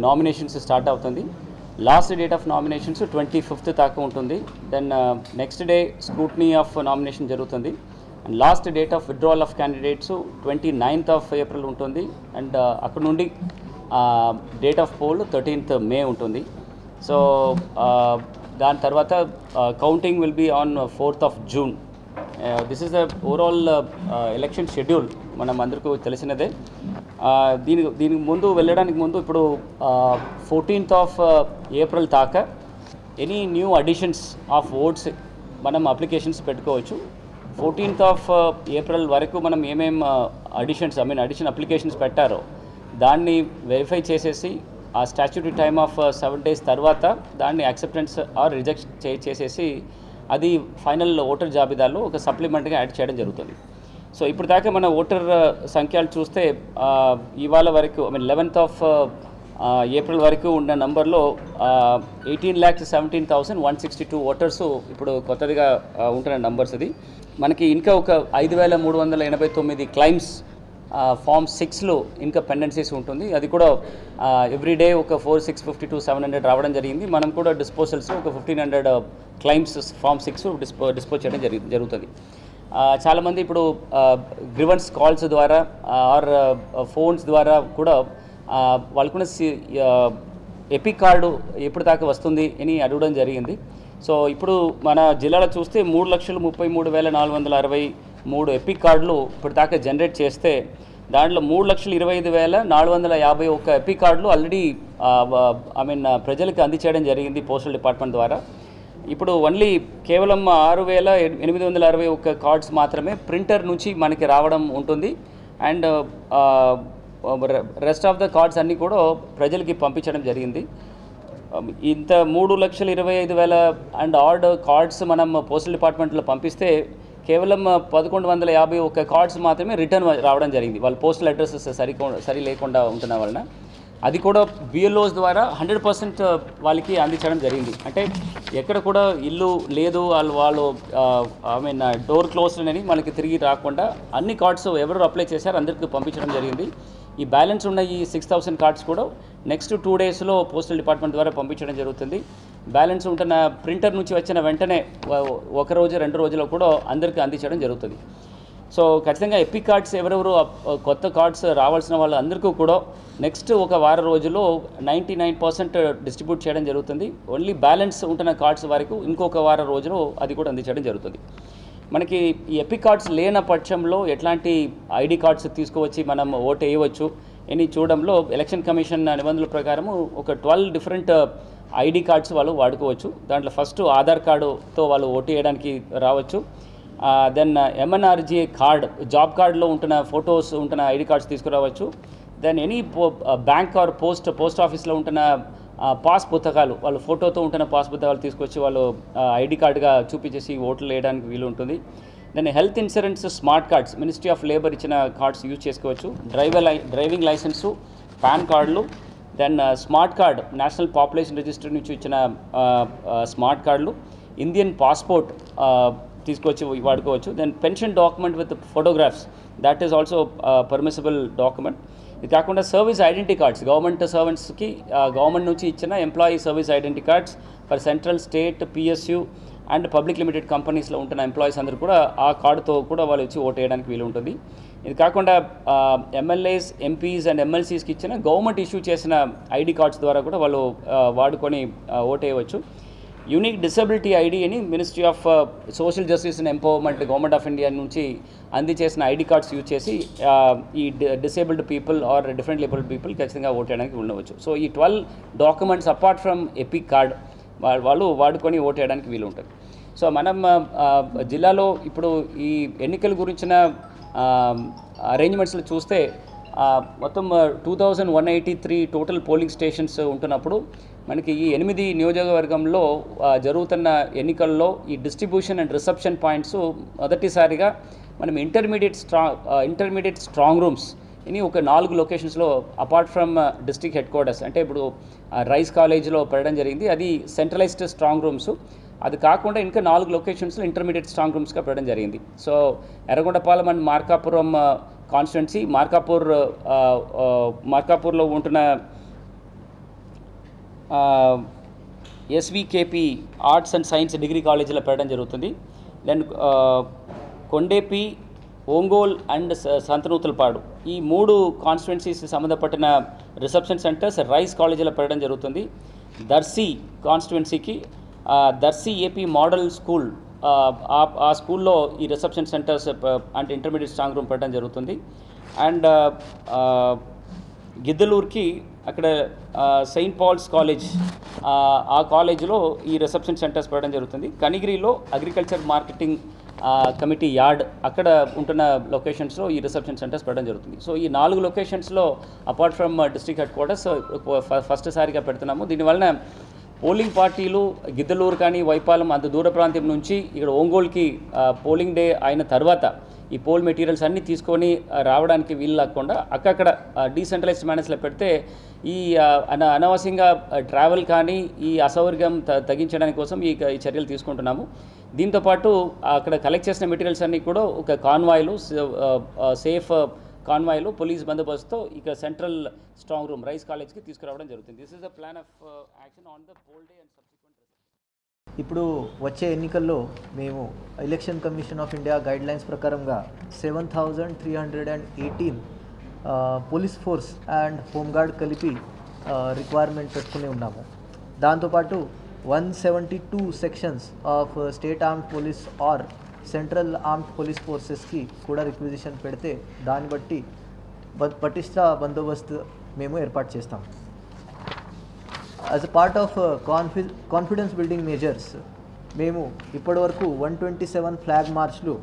నామినేషన్స్ స్టార్ట్ అవుతుంది. Last date of nominations 25th దాకా ఉంటుంది. Then next day scrutiny of nomination జరుగుతుంది. And last date of withdrawal of candidates 29th of April ఉంటుంది. అండ్ అక్కడ నుండి డేట్ ఆఫ్ పోల్ 13th మే ఉంటుంది. సో దాని తర్వాత counting will be on 4th of June. This is the overall election schedule మనం అందరికీ తెలిసినదే. దీనికి ముందు వెళ్ళడానికి ముందు ఇప్పుడు 14th ఆఫ్ ఏప్రిల్ దాకా any new additions of votes మనం అప్లికేషన్స్ పెట్టుకోవచ్చు. 14th ఆఫ్ ఏప్రిల్ వరకు మనం ఏమేం అడిషన్ అప్లికేషన్స్ పెట్టారో దాన్ని వెరిఫై చేసేసి ఆ స్టాట్యూటరీ టైమ్ ఆఫ్ 7 days తర్వాత దాన్ని యాక్సెప్టెన్స్ ఆర్ రిజెక్ట్ చేసేసి అది ఫైనల్ ఓటర్ జాబితాలో ఒక సప్లిమెంట్గా యాడ్ చేయడం జరుగుతుంది. సో ఇప్పుడు దాకా మన ఓటర్ సంఖ్యలు చూస్తే ఇవాళ వరకు 11th ఆఫ్ ఏప్రిల్ వరకు ఉన్న నంబర్లో 18,17,162 ఓటర్స్ ఇప్పుడు కొత్తదిగా ఉంటున్న నంబర్స్. ఇది మనకి ఇంకా ఒక 5,389 క్లైమ్స్ ఫామ్ 6లో ఇంకా పెండెన్సీస్ ఉంటుంది. అది కూడా ఎవ్రీడే ఒక 4,650 to 700 రావడం జరిగింది. మనం కూడా డిస్పోజల్స్ ఒక 1,500 క్లైమ్స్ ఫామ్ 6 డిస్పోజ్ చేయడం జరుగుతుంది. చాలామంది ఇప్పుడు గ్రివెన్స్ కాల్స్ ద్వారా ఆర్ ఫోన్స్ ద్వారా కూడా వాళ్ళకున్న ఎపిక్ కార్డు ఎప్పుడు దాకా వస్తుంది అని అడగడం జరిగింది. సో ఇప్పుడు మన జిల్లాలో చూస్తే 3,33,463 ఎపిక్ కార్డులు ఇప్పుడు దాకా జనరేట్ చేస్తే దాంట్లో 3,25,451 ఎపిక్ కార్డులు ఆల్రెడీ ప్రజలకు అందించడం జరిగింది పోస్టల్ డిపార్ట్మెంట్ ద్వారా. ఇప్పుడు ఓన్లీ కేవలం 6,861 కార్డ్స్ మాత్రమే ప్రింటర్ నుంచి మనకి రావడం ఉంటుంది. And rest of the cards అన్నీ కూడా ప్రజలకి పంపించడం జరిగింది. ఇంత 3,25,000 అండ్ ఆర్డ్ కార్డ్స్ మనం పోస్టల్ డిపార్ట్మెంట్లో పంపిస్తే కేవలం 1,151 కార్డ్స్ మాత్రమే రిటర్న్ రావడం జరిగింది. వాళ్ళ పోస్టల్ అడ్రసెస్ సరి లేకుండా ఉంటున్న వలన అది కూడా బిఎల్ఓస్ ద్వారా 100% వాళ్ళకి అందించడం జరిగింది. అంటే ఎక్కడ కూడా ఇల్లు లేదు వాళ్ళు డోర్ క్లోజ్ అని మనకి తిరిగి రాకుండా అన్ని కార్డ్స్ ఎవరు అప్లై చేశారో అందరికీ పంపించడం జరిగింది. ఈ బ్యాలెన్స్ ఉన్న ఈ 6,000 కార్డ్స్ కూడా నెక్స్ట్ 2 daysలో పోస్టల్ డిపార్ట్మెంట్ ద్వారా పంపించడం జరుగుతుంది. బ్యాలెన్స్ ఉంటున్న ప్రింటర్ నుంచి వచ్చిన వెంటనే 1 రోజు 2 రోజుల్లో కూడా అందరికీ అందించడం జరుగుతుంది. సో ఖచ్చితంగా ఎపిక్ కార్డ్స్ ఎవరెవరు కొత్త కార్డ్స్ రావాల్సిన వాళ్ళు అందరికీ కూడా నెక్స్ట్ ఒక వారం రోజుల్లో 99% డిస్ట్రిబ్యూట్ చేయడం జరుగుతుంది. ఓన్లీ బ్యాలెన్స్ ఉంటున్న కార్డ్స్ వరకు ఇంకొక వారం రోజుల్లో అది కూడా అందించడం జరుగుతుంది. మనకి ఈ ఎపిక్ కార్డ్స్ లేని పక్షంలో ఎట్లాంటి ఐడి కార్డ్స్ తీసుకువచ్చి మనం ఓటు వేయవచ్చు అని చూడడంలో ఎలక్షన్ కమిషన్ నిబంధనల ప్రకారము ఒక 12 డిఫరెంట్ ఐడి కార్డ్స్ వాళ్ళు వాడుకోవచ్చు. దాంట్లో ఫస్ట్ ఆధార్ కార్డుతో వాళ్ళు ఓటు వేయడానికి రావచ్చు. దెన్ MNRGA కార్డ్ జాబ్ కార్డులో ఉంటున్న ఫొటోస్ ఉంటున్న ఐడి కార్డ్స్ తీసుకురావచ్చు. Then any bank or post ఆఫీస్లో ఉంటున్న పాస్ పుస్తకాలు వాళ్ళ ఫోటోతో ఉంటున్న పాస్ పుస్తకాలు తీసుకొచ్చి వాళ్ళు ఐడి కార్డుగా చూపించేసి ఓట్లు వేయడానికి వీలు ఉంటుంది. Then health insurance smart cards ministry of labour ఇచ్చిన కార్డ్స్ యూజ్ చేసుకోవచ్చు. డ్రైవింగ్ లైసెన్సు, పాన్ కార్డులు, then smart card national population register నుంచి ఇచ్చిన స్మార్ట్ కార్డులు, ఇండియన్ పాస్పోర్ట్ తీసుకొచ్చి వాడుకోవచ్చు. Then pension document with photographs that is also permissible document. ఇది కాకుండా సర్వీస్ ఐడెంటిటీ కార్డ్స్ గవర్నమెంట్ సర్వెంట్స్కి గవర్నమెంట్ నుంచి ఇచ్చిన employee service identity cards for central, state, PSU and public limited కంపెనీస్లో ఉంటున్న ఎంప్లాయీస్ అందరూ కూడా ఆ కార్డుతో కూడా వాళ్ళు వచ్చి ఓటు వేయడానికి వీలు ఉంటుంది. ఇది కాకుండా MLAs, MPs అండ్ MLCస్కి ఇచ్చిన గవర్నమెంట్ ఇష్యూ చేసిన ఐడి కార్డ్స్ ద్వారా కూడా వాళ్ళు వాడుకొని ఓటు వేయవచ్చు. యూనిక్ డిసబిలిటీ ఐడి అని ministry of social justice and empowerment government of India నుంచి అందించేసిన ఐడి కార్డ్స్ యూజ్ చేసి ఈ disabled people or different labelled people ఖచ్చితంగా ఓట్ చేయడానికి ఉండవచ్చు. సో ఈ 12 documents apart from EPIC card వాళ్ళు వాడుకొని ఓట్ చేయడానికి వీలు ఉంటుంది. సో మనం జిల్లాలో ఇప్పుడు ఈ ఎన్నికల గురించిన అరేంజ్మెంట్స్లో చూస్తే మొత్తం 2183 టోటల్ పోలింగ్ స్టేషన్స్ ఉంటున్నప్పుడు మనకి ఈ 8 నియోజకవర్గంలో జరుగుతున్న ఎన్నికల్లో ఈ డిస్ట్రిబ్యూషన్ అండ్ రిసెప్షన్ పాయింట్స్ మొదటిసారిగా మనం ఇంటర్మీడియట్ స్ట్రాంగ్ రూమ్స్ ఇని ఒక 4 లొకేషన్స్లో apart from district headquarters అంటే ఇప్పుడు రైస్ కాలేజ్లో పెట్టడం జరిగింది. అది సెంట్రలైజ్డ్ స్ట్రాంగ్ రూమ్స్. అది కాకుండా ఇంకా 4 లొకేషన్స్లో ఇంటర్మీడియట్ స్ట్రాంగ్ రూమ్స్గా పెట్టడం జరిగింది. So Yerragondapalem and Markapuram constituency, మార్కాపూర్లో ఉంటున్న SVKP arts and science degree కాలేజీలో పెట్టడం జరుగుతుంది. దెన్ కొండేపి, ఒంగోల్ అండ్ సంతనూతలపాడు ఈ 3 కాన్స్టిట్యున్సీస్ సంబంధపట్టిన రిసెప్షన్ సెంటర్స్ రైస్ కాలేజీలో పెట్టడం జరుగుతుంది. దర్శి కాన్స్టిట్యున్సీకి దర్శి ఏపీ మోడల్ స్కూల్ ఆ స్కూల్లో ఈ రిసెప్షన్ సెంటర్స్ అంటే ఇంటర్మీడియట్ స్ట్రాంగ్ రూమ్ పెట్టడం జరుగుతుంది. అండ్ గిద్దలూరుకి అక్కడ సెయింట్ పాల్స్ కాలేజ్ ఆ కాలేజీలో ఈ రిసెప్షన్ సెంటర్స్ పెట్టడం జరుగుతుంది. కనిగిరిలో అగ్రికల్చర్ మార్కెటింగ్ కమిటీ యార్డ్ అక్కడ ఉంటున్న లొకేషన్స్లో ఈ రిసెప్షన్ సెంటర్స్ పెట్టడం జరుగుతుంది. సో ఈ 4 లొకేషన్స్లో apart from district headquarters first సారిగా పెడుతున్నాము. దీనివలన పోలింగ్ పార్టీలు గిద్దలూరు కానీ వైపాలెం అంత దూర ప్రాంతం నుంచి ఇక్కడ ఒంగోలుకి పోలింగ్ డే అయిన తర్వాత ఈ పోల్ మెటీరియల్స్ అన్నీ తీసుకొని రావడానికి వీలు లేకుండా అక్కడక్కడ డీసెంట్రలైజ్డ్ మేనర్స్లో పెడితే ఈ అనవసరంగా ట్రావెల్ కానీ ఈ అసౌకర్యం తగ్గించడానికి కోసం ఈ చర్యలు తీసుకుంటున్నాము. దీంతోపాటు అక్కడ కలెక్ట్ చేసిన మెటీరియల్స్ అన్నీ కూడా ఒక కాన్వాయ్లు సేఫ్ కాన్వాయ్లో పోలీస్ బందోబస్తుతో ఇక సెంట్రల్ స్ట్రాంగ్ రూమ్ రైస్ కాలేజ్కి తీసుకురావడం జరుగుతుంది. This is the plan of action on the poll day and subsequent. ఇప్పుడు వచ్చే ఎన్నికల్లో మేము election commission of India guidelines ప్రకారంగా 7318 పోలీస్ ఫోర్స్ అండ్ హోంగార్డ్ కలిపి రిక్వైర్మెంట్ పెట్టుకుని ఉన్నాము. దాంతోపాటు 172 sections of state armed police or central armed police ఫోర్సెస్కి కూడా రిక్విజిషన్ పెడితే దాన్ని బట్టి పటిష్ట బందోబస్తు మేము ఏర్పాటు చేస్తాం. As a part of confidence building measures మేము ఇప్పటివరకు 127 ఫ్లాగ్ మార్చ్లు,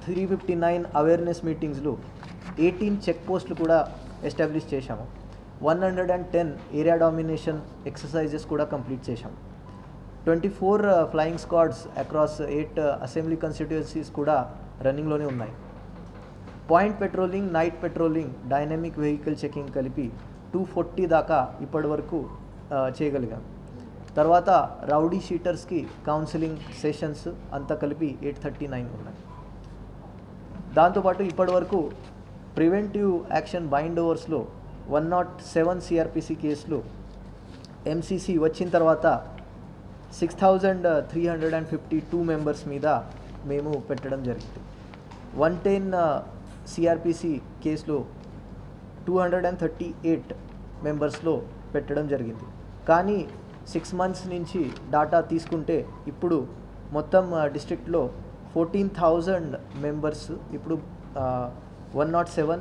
359 అవేర్నెస్ మీటింగ్స్లు, 18 చెక్ పోస్టులు కూడా ఎస్టాబ్లిష్ చేశాము. 110 ఏరియా డామినేషన్ ఎక్సర్సైజెస్ కూడా కంప్లీట్ చేశాము. 24 flying squads across 8 assembly constituencies కూడా రన్నింగ్లోనే ఉన్నాయి. Point patrolling, night patrolling, dynamic vehicle checking కలిపి 240 దాకా ఇప్పటి వరకు చేయగలిగాం. తర్వాత రౌడీ షీటర్స్కి కౌన్సిలింగ్ సెషన్స్ అంతా కలిపి 839 ఉన్నాయి. దాంతోపాటు ఇప్పటి వరకు ప్రివెంటివ్ యాక్షన్ బైండ్ ఓవర్స్లో 107 సిఆర్పిసి కేసులు, ఎంసీసీ వచ్చిన తర్వాత 6352 మెంబర్స్ మీద మేము పెట్టడం జరిగింది. 110 సిఆర్పిసి కేసులో 238 మెంబర్స్లో పెట్టడం జరిగింది. కానీ 6 months నుంచి డాటా తీసుకుంటే ఇప్పుడు మొత్తం డిస్ట్రిక్ట్లో 14,000 మెంబర్స్ ఇప్పుడు 107,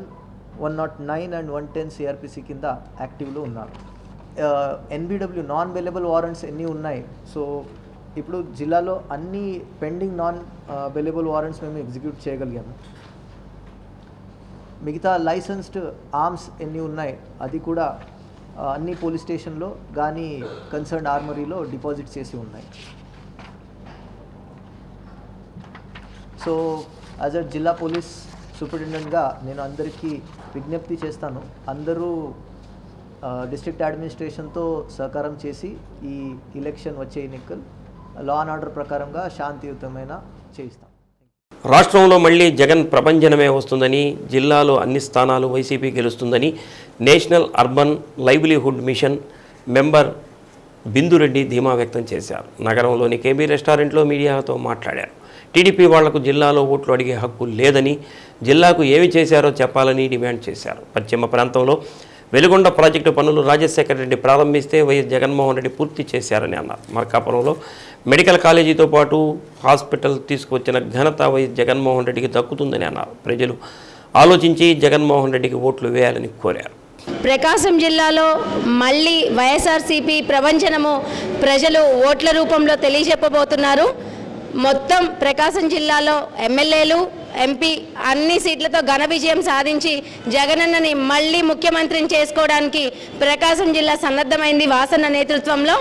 109 అండ్ 110 సిఆర్పిసి కింద యాక్టివ్లో ఉన్నారు. ఎన్బిడబ్ల్యూ నాన్ బెయిలబుల్ వారెంట్స్ ఎన్ని ఉన్నాయి? సో ఇప్పుడు జిల్లాలో అన్ని పెండింగ్ నాన్ బెయిలబుల్ వారెంట్స్ మేము ఎగ్జిక్యూట్ చేయగలిగాము. మిగతా లైసెన్స్డ్ ఆర్మ్స్ ఎన్ని ఉన్నాయి అది కూడా అన్ని పోలీస్ స్టేషన్లో కానీ కన్సర్న్ ఆర్మరీలో డిపాజిట్ చేసి ఉన్నాయి. సో యాజ్ అ జిల్లా పోలీస్ సూపరింటెండెంట్గా నేను అందరికీ విజ్ఞప్తి చేస్తాను, అందరూ డిస్ట్రిక్ట్ అడ్మినిస్ట్రేషన్తో సహకారం చేసి ఈ ఎలక్షన్ వచ్చే ఎన్నికలు లా అండ్ ఆర్డర్ ప్రకారంగా శాంతియుతమైన చేయిస్తాం. రాష్ట్రంలో మళ్ళీ జగన్ ప్రభంజనమే వస్తుందని, జిల్లాలో అన్ని స్థానాలు వైసీపీ గెలుస్తుందని national urban livelihood mission member Bindu Reddy ధీమా వ్యక్తం చేశారు. నగరంలోని కేబీ రెస్టారెంట్లో మీడియాతో మాట్లాడారు. టీడీపీ వాళ్లకు జిల్లాలో ఓట్లు అడిగే హక్కు లేదని, జిల్లాకు ఏమి చేశారో చెప్పాలని డిమాండ్ చేశారు. పశ్చిమ ప్రాంతంలో వెలుగొండ ప్రాజెక్టు పనులు రాజశేఖర రెడ్డి ప్రారంభిస్తే వైఎస్ జగన్మోహన్ రెడ్డి పూర్తి చేశారని అన్నారు. మార్కాపురంలో మెడికల్ కాలేజీతో పాటు హాస్పిటల్ తీసుకువచ్చిన ఘనత వైఎస్ జగన్మోహన్ రెడ్డికి దక్కుతుందని అన్నారు. ప్రజలు ఆలోచించి జగన్మోహన్ రెడ్డికి ఓట్లు వేయాలని కోరారు. ప్రకాశం జిల్లాలో మళ్ళీ వైఎస్ఆర్సీపీ ప్రవంచనము ప్రజలు ఓట్ల రూపంలో తెలియజెప్పబోతున్నారు. మొత్తం ప్రకాశం జిల్లాలో ఎమ్మెల్యేలు, ఎంపీ అన్ని సీట్లతో ఘన విజయం సాధించి జగనన్నని మళ్ళీ ముఖ్యమంత్రిని చేసుకోవడానికి ప్రకాశం జిల్లా సన్నద్ధమైంది వాసన్న నేతృత్వంలో.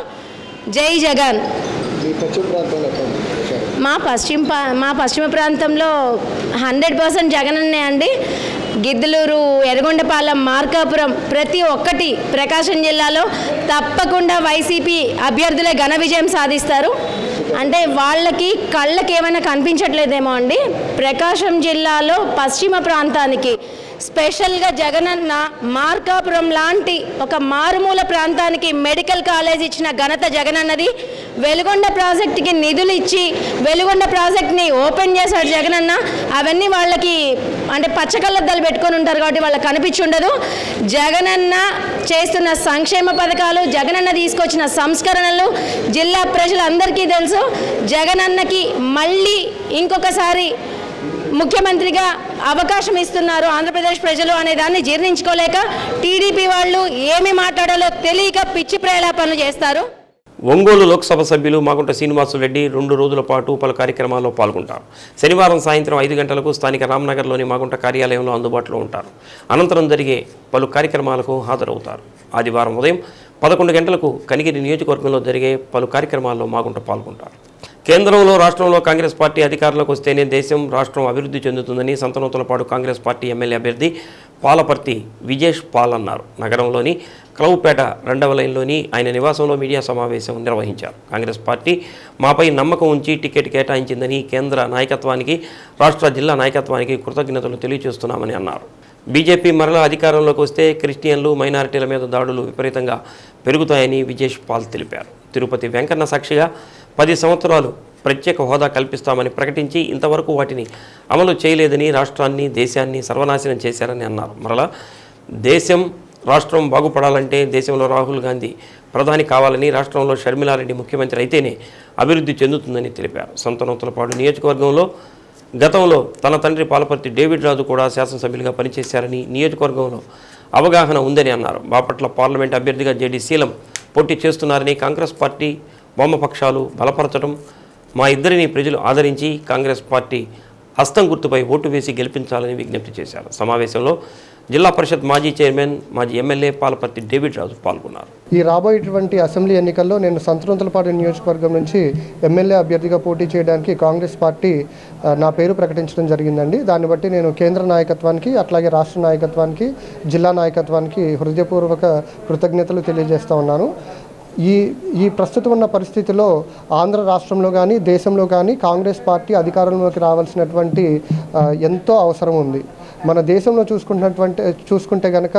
జై జగన్. మా పశ్చిమ ప్రాంతంలో 100% జగనన్నే అండి. గిద్దలూరు, ఎర్రగొండపాలెం, మార్కాపురం ప్రతి ఒక్కటి ప్రకాశం జిల్లాలో తప్పకుండా వైసీపీ అభ్యర్థులే ఘన విజయం సాధిస్తారు. అంటే వాళ్ళకి కళ్ళకి ఏమైనా కనిపించట్లేదేమో అండి. ప్రకాశం జిల్లాలో పశ్చిమ ప్రాంతానికి స్పెషల్గా జగనన్న మార్కాపురం లాంటి ఒక మారుమూల ప్రాంతానికి మెడికల్ కాలేజ్ ఇచ్చిన ఘనత జగనన్నది. వెలుగొండ ప్రాజెక్టుకి నిధులు ఇచ్చి వెలుగొండ ప్రాజెక్ట్ని ఓపెన్ చేశాడు జగనన్న. అవన్నీ వాళ్ళకి అంటే పచ్చకళ్ళద్దాలు పెట్టుకొని ఉంటారు కాబట్టి వాళ్ళకి కనిపించుండదు. జగనన్న చేస్తున్న సంక్షేమ పథకాలు, జగనన్న తీసుకొచ్చిన సంస్కరణలు జిల్లా ప్రజలందరికీ తెలుసు. జగనన్నకి మళ్ళీ ఇంకొకసారి ముఖ్యమంత్రిగా అవకాశం ఇస్తున్నారు ఆంధ్రప్రదేశ్ ప్రజలు అనే దాన్ని జీర్ణించుకోలేక టీడీపీ వాళ్ళు ఏమి మాట్లాడాలో తెలియక పిచ్చి ప్రేలాపనలు చేస్తారు. ఒంగోలు లోక్సభ సభ్యులు మాగుంట శ్రీనివాసులరెడ్డి 2 రోజుల పాటు పలు కార్యక్రమాల్లో పాల్గొంటారు. శనివారం సాయంత్రం 5 గంటలకు స్థానిక రామ్నగర్లోని మాగుంట కార్యాలయంలో అందుబాటులో ఉంటారు. అనంతరం జరిగే పలు కార్యక్రమాలకు హాజరవుతారు. ఆదివారం ఉదయం 11 గంటలకు కనిగిరి నియోజకవర్గంలో జరిగే పలు కార్యక్రమాల్లో మాగుంట పాల్గొంటారు. కేంద్రంలో రాష్ట్రంలో కాంగ్రెస్ పార్టీ అధికారంలోకి వస్తేనే దేశం, రాష్ట్రం అభివృద్ధి చెందుతుందని సంతనూతలపాడు కాంగ్రెస్ పార్టీ ఎమ్మెల్యే అభ్యర్థి పాలపర్తి విజేష్ పాల్ అన్నారు. నగరంలోని క్లౌపేట 2వ లైన్లోని ఆయన నివాసంలో మీడియా సమావేశం నిర్వహించారు. కాంగ్రెస్ పార్టీ మాపై నమ్మకం ఉంచి టికెట్ కేటాయించిందని, కేంద్ర నాయకత్వానికి, రాష్ట్ర జిల్లా నాయకత్వానికి కృతజ్ఞతలు తెలియజేస్తున్నామని అన్నారు. బీజేపీ మరలా అధికారంలోకి వస్తే క్రిస్టియన్లు, మైనారిటీల మీద దాడులు విపరీతంగా పెరుగుతాయని విజేష్ పాల్ తెలిపారు. తిరుపతి వెంకన్న సాక్షిగా 10 సంవత్సరాలు ప్రత్యేక హోదా కల్పిస్తామని ప్రకటించి ఇంతవరకు వాటిని అమలు చేయలేదని, రాష్ట్రాన్ని, దేశాన్ని సర్వనాశనం చేశారని అన్నారు. మరలా దేశం, రాష్ట్రం బాగుపడాలంటే దేశంలో రాహుల్ గాంధీ ప్రధాని కావాలని, రాష్ట్రంలో షర్మిలారెడ్డి ముఖ్యమంత్రి అయితేనే అభివృద్ధి చెందుతుందని తెలిపారు. సంతనూతలపాడు నియోజకవర్గంలో గతంలో తన తండ్రి పాలపర్తి డేవిడ్ రాజు కూడా శాసనసభ్యులుగా పనిచేశారని, నియోజకవర్గంలో అవగాహన ఉందని అన్నారు. బాపట్ల పార్లమెంట్ అభ్యర్థిగా జేడీ శీలం పోటీ చేస్తున్నారని, కాంగ్రెస్ పార్టీ వామపక్షాలు బలపరచడం, మా ఇద్దరిని ప్రజలు ఆదరించి కాంగ్రెస్ పార్టీ హస్తం గుర్తుపై ఓటు వేసి గెలిపించాలని విజ్ఞప్తి చేశారు. సమావేశంలో జిల్లా పరిషత్ మాజీ చైర్మన్, మాజీ ఎమ్మెల్యే పాలపర్తి డేవిడ్ రాజు పాల్గొన్నారు. ఈ రాబోయేటువంటి అసెంబ్లీ ఎన్నికల్లో నేను సంతనూతలపాడు నియోజకవర్గం నుంచి ఎమ్మెల్యే అభ్యర్థిగా పోటీ చేయడానికి కాంగ్రెస్ పార్టీ నా పేరు ప్రకటించడం జరిగిందండి. దాన్ని బట్టి నేను కేంద్ర నాయకత్వానికి, అట్లాగే రాష్ట్ర నాయకత్వానికి, జిల్లా నాయకత్వానికి హృదయపూర్వక కృతజ్ఞతలు తెలియజేస్తూ ఉన్నాను. ఈ ప్రస్తుతం ఉన్న పరిస్థితిలో ఆంధ్ర రాష్ట్రంలో కానీ, దేశంలో కానీ కాంగ్రెస్ పార్టీ అధికారంలోకి రావాల్సినటువంటి ఎంతో అవసరం ఉంది. మన దేశంలో చూసుకుంటే కనుక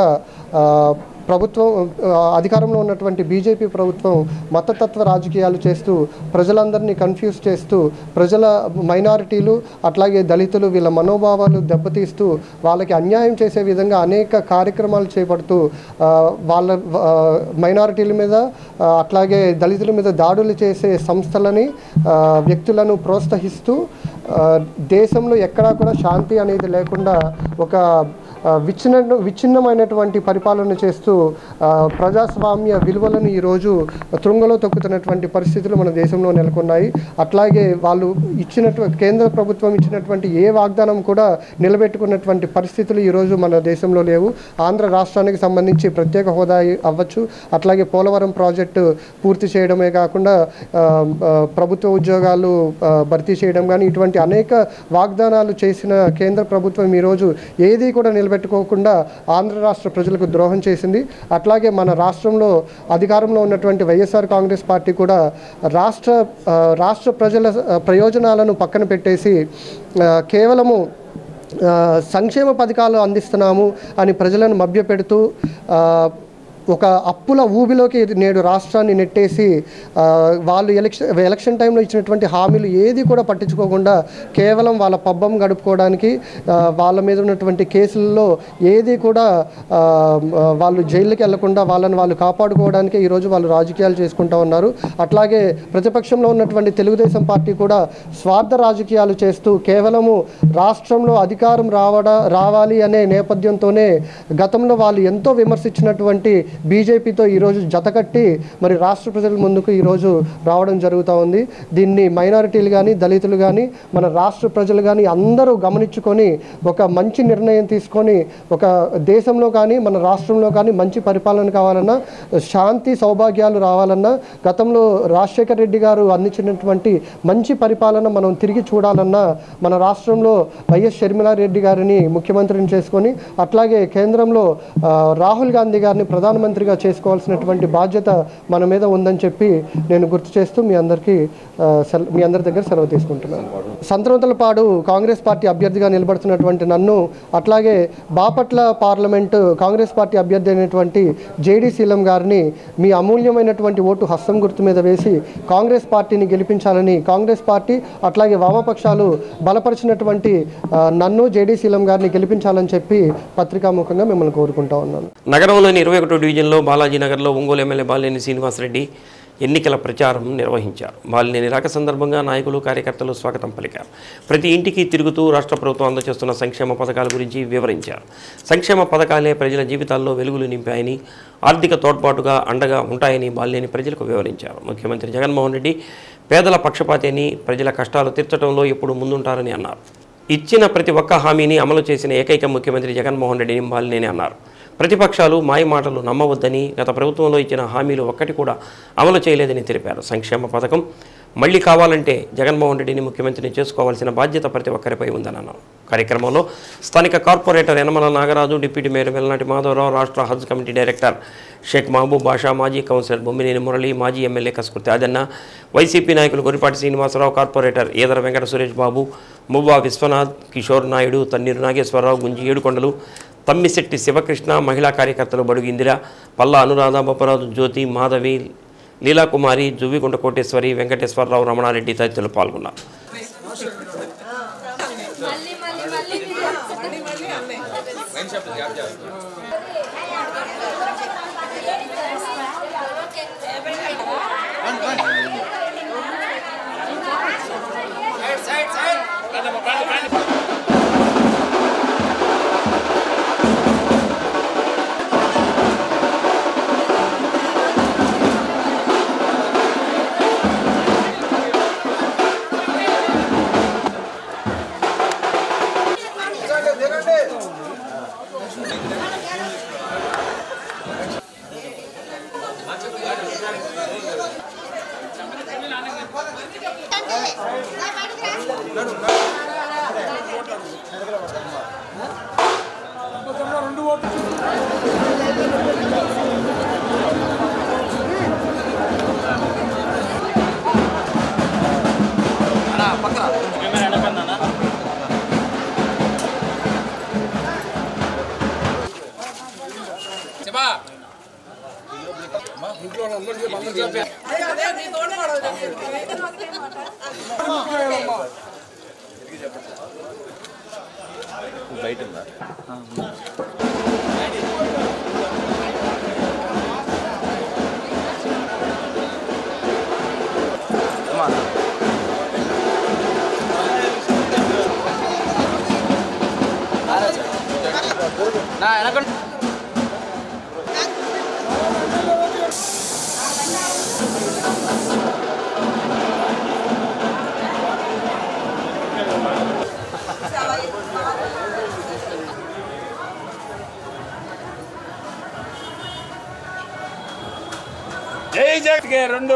ప్రభుత్వం, అధికారంలో ఉన్నటువంటి బీజేపీ ప్రభుత్వం మతతత్వ రాజకీయాలు చేస్తూ ప్రజలందరినీ కన్ఫ్యూజ్ చేస్తూ, ప్రజల మైనారిటీలు అట్లాగే దళితులు వీళ్ళ మనోభావాలు దెబ్బతీస్తూ వాళ్ళకి అన్యాయం చేసే విధంగా అనేక కార్యక్రమాలు చేపడుతూ వాళ్ళ మైనారిటీల మీద అట్లాగే దళితుల మీద దాడులు చేసే సంస్థలని, వ్యక్తులను ప్రోత్సహిస్తూ దేశంలో ఎక్కడా కూడా శాంతి అనేది లేకుండా ఒక విచ్ఛిన్నమైనటువంటి పరిపాలన చేస్తూ ప్రజాస్వామ్య విలువలను ఈరోజు త్రుంగలో తొక్కుతున్నటువంటి పరిస్థితులు మన దేశంలో నెలకొన్నాయి. అట్లాగే వాళ్ళు కేంద్ర ప్రభుత్వం ఇచ్చినటువంటి ఏ వాగ్దానం కూడా నిలబెట్టుకున్నటువంటి పరిస్థితులు ఈరోజు మన దేశంలో లేవు. ఆంధ్ర రాష్ట్రానికి సంబంధించి ప్రత్యేక హోదా అవ్వచ్చు, అట్లాగే పోలవరం ప్రాజెక్టు పూర్తి చేయడమే కాకుండా ప్రభుత్వ ఉద్యోగాలు భర్తీ చేయడం కానీ ఇటువంటి అనేక వాగ్దానాలు చేసిన కేంద్ర ప్రభుత్వం ఈరోజు ఏది కూడా నిలబెట్టుకోకుండా ఆంధ్ర రాష్ట్ర ప్రజలకు ద్రోహం చేసింది. అట్లాగే మన రాష్ట్రంలో అధికారంలో ఉన్నటువంటి వైఎస్ఆర్ కాంగ్రెస్ పార్టీ కూడా రాష్ట్ర ప్రజల ప్రయోజనాలను పక్కన పెట్టేసి కేవలము సంక్షేమ పథకాలు అందిస్తున్నాము అని ప్రజలను మభ్యపెడుతూ ఒక అప్పుల ఊబిలోకి నేడు రాష్ట్రాన్ని నెట్టేసి వాళ్ళు ఎలక్షన్ టైంలో ఇచ్చినటువంటి హామీలు ఏది కూడా పట్టించుకోకుండా కేవలం వాళ్ళ పబ్బం గడుపుకోవడానికి వాళ్ళ మీద ఉన్నటువంటి కేసుల్లో ఏది కూడా వాళ్ళు జైలుకి వెళ్లకుండా వాళ్ళని వాళ్ళు కాపాడుకోవడానికి ఈరోజు వాళ్ళు రాజకీయాలు చేసుకుంటూ ఉన్నారు. అట్లాగే ప్రతిపక్షంలో ఉన్నటువంటి తెలుగుదేశం పార్టీ కూడా స్వార్థ రాజకీయాలు చేస్తూ కేవలము రాష్ట్రంలో అధికారం రావాలి అనే నేపథ్యంతోనే గతంలో వాళ్ళు ఎంతో విమర్శించినటువంటి బీజేపీతో ఈరోజు జతకట్టి మరి రాష్ట్ర ప్రజల ముందుకు ఈరోజు రావడం జరుగుతూ ఉంది. దీన్ని మైనారిటీలు కానీ దళితులు కానీ మన రాష్ట్ర ప్రజలు కానీ అందరూ గమనించుకొని ఒక మంచి నిర్ణయం తీసుకొని ఒక దేశంలో కానీ మన రాష్ట్రంలో కానీ మంచి పరిపాలన కావాలన్నా శాంతి సౌభాగ్యాలు రావాలన్నా గతంలో రాజశేఖర్ రెడ్డి గారు అందించినటువంటి మంచి పరిపాలన మనం తిరిగి చూడాలన్నా మన రాష్ట్రంలో వైఎస్ షర్మిలారెడ్డి గారిని ముఖ్యమంత్రిని చేసుకొని అట్లాగే కేంద్రంలో రాహుల్ గాంధీ గారిని ప్రధానమంత్రిగా చేసుకోవాల్సినటువంటి బాధ్యత మన మీద ఉందని చెప్పి నేను గుర్తు చేస్తూ మీ అందరి దగ్గర సెలవు తీసుకుంటున్నాను. సంతనూతలపాడు కాంగ్రెస్ పార్టీ అభ్యర్థిగా నిలబడుతున్నటువంటి నన్ను అట్లాగే బాపట్ల పార్లమెంటు కాంగ్రెస్ పార్టీ అభ్యర్థి అయినటువంటి జేడీ శీలం గారిని మీ అమూల్యమైనటువంటి ఓటు హస్తం గుర్తు మీద వేసి కాంగ్రెస్ పార్టీని గెలిపించాలని కాంగ్రెస్ పార్టీ అట్లాగే వామపక్షాలు బలపరిచినటువంటి నన్ను జేడీ శీలం గారిని గెలిపించాలని చెప్పి పత్రికాముఖంగా మిమ్మల్ని కోరుకుంటా ఉన్నాను. నగరంలోని 21వ డివిజన్లో బాలాజీనగర్లో ఒంగోలు ఎమ్మెల్యే బాలినేని శ్రీనివాసరెడ్డి ఎన్నికల ప్రచారం నిర్వహించారు. బాలినేని రాక సందర్భంగా నాయకులు కార్యకర్తలు స్వాగతం పలికారు. ప్రతి ఇంటికి తిరుగుతూ రాష్ట్ర ప్రభుత్వం అందజేస్తున్న సంక్షేమ పథకాల గురించి వివరించారు. సంక్షేమ పథకాలే ప్రజల జీవితాల్లో వెలుగులు నింపాయని ఆర్థిక తోడ్పాటుగా అండగా ఉంటాయని బాలినేని ప్రజలకు వివరించారు. ముఖ్యమంత్రి జగన్మోహన్ రెడ్డి పేదల పక్షపాతి అని ప్రజల కష్టాలు తీర్చడంలో ఎప్పుడు ముందుంటారని అన్నారు. ఇచ్చిన ప్రతి ఒక్క హామీని అమలు చేసిన ఏకైక ముఖ్యమంత్రి జగన్మోహన్ రెడ్డిని బాలినేని అన్నారు. ప్రతిపక్షాలు మాయమాటలు నమ్మవద్దని గత ప్రభుత్వంలో ఇచ్చిన హామీలు ఒక్కటి కూడా అమలు చేయలేదని తెలిపారు. సంక్షేమ పథకం మళ్లీ కావాలంటే జగన్మోహన్ రెడ్డిని ముఖ్యమంత్రిని చేసుకోవాల్సిన బాధ్యత ప్రతి ఒక్కరిపై ఉందని అన్నారు. కార్యక్రమంలో స్థానిక corporator Yanamala Nagaraju, deputy mayor Vellanati Madhavarao, రాష్ట్ర హజ్ కమిటీ డైరెక్టర్ షేక్ మహబూబ్ బాషా, మాజీ కౌన్సిలర్ బొమ్మినేని మురళి, మాజీ ఎమ్మెల్యే కస్కుర్తి ఆదన్న, వైసీపీ నాయకులు గొరిపాటి శ్రీనివాసరావు, కార్పొరేటర్ ఈదర వెంకట సురేష్ బాబు, మువ్వా విశ్వనాథ్, కిషోర్ నాయుడు, తన్నీరు నాగేశ్వరరావు, గుంజి ఏడుకొండలు, తమ్మిశెట్టి శివకృష్ణ, మహిళా కార్యకర్తలు బడుగు ఇందిర, పల్లా అనురాధ, బొప్పరాజు జ్యోతి, మాధవి, లీలాకుమారి, జువ్విగుంట కోటేశ్వరి, వెంకటేశ్వరరావు, రమణారెడ్డి తదితరులు పాల్గొన్నారు. జై జగన్కే రెండు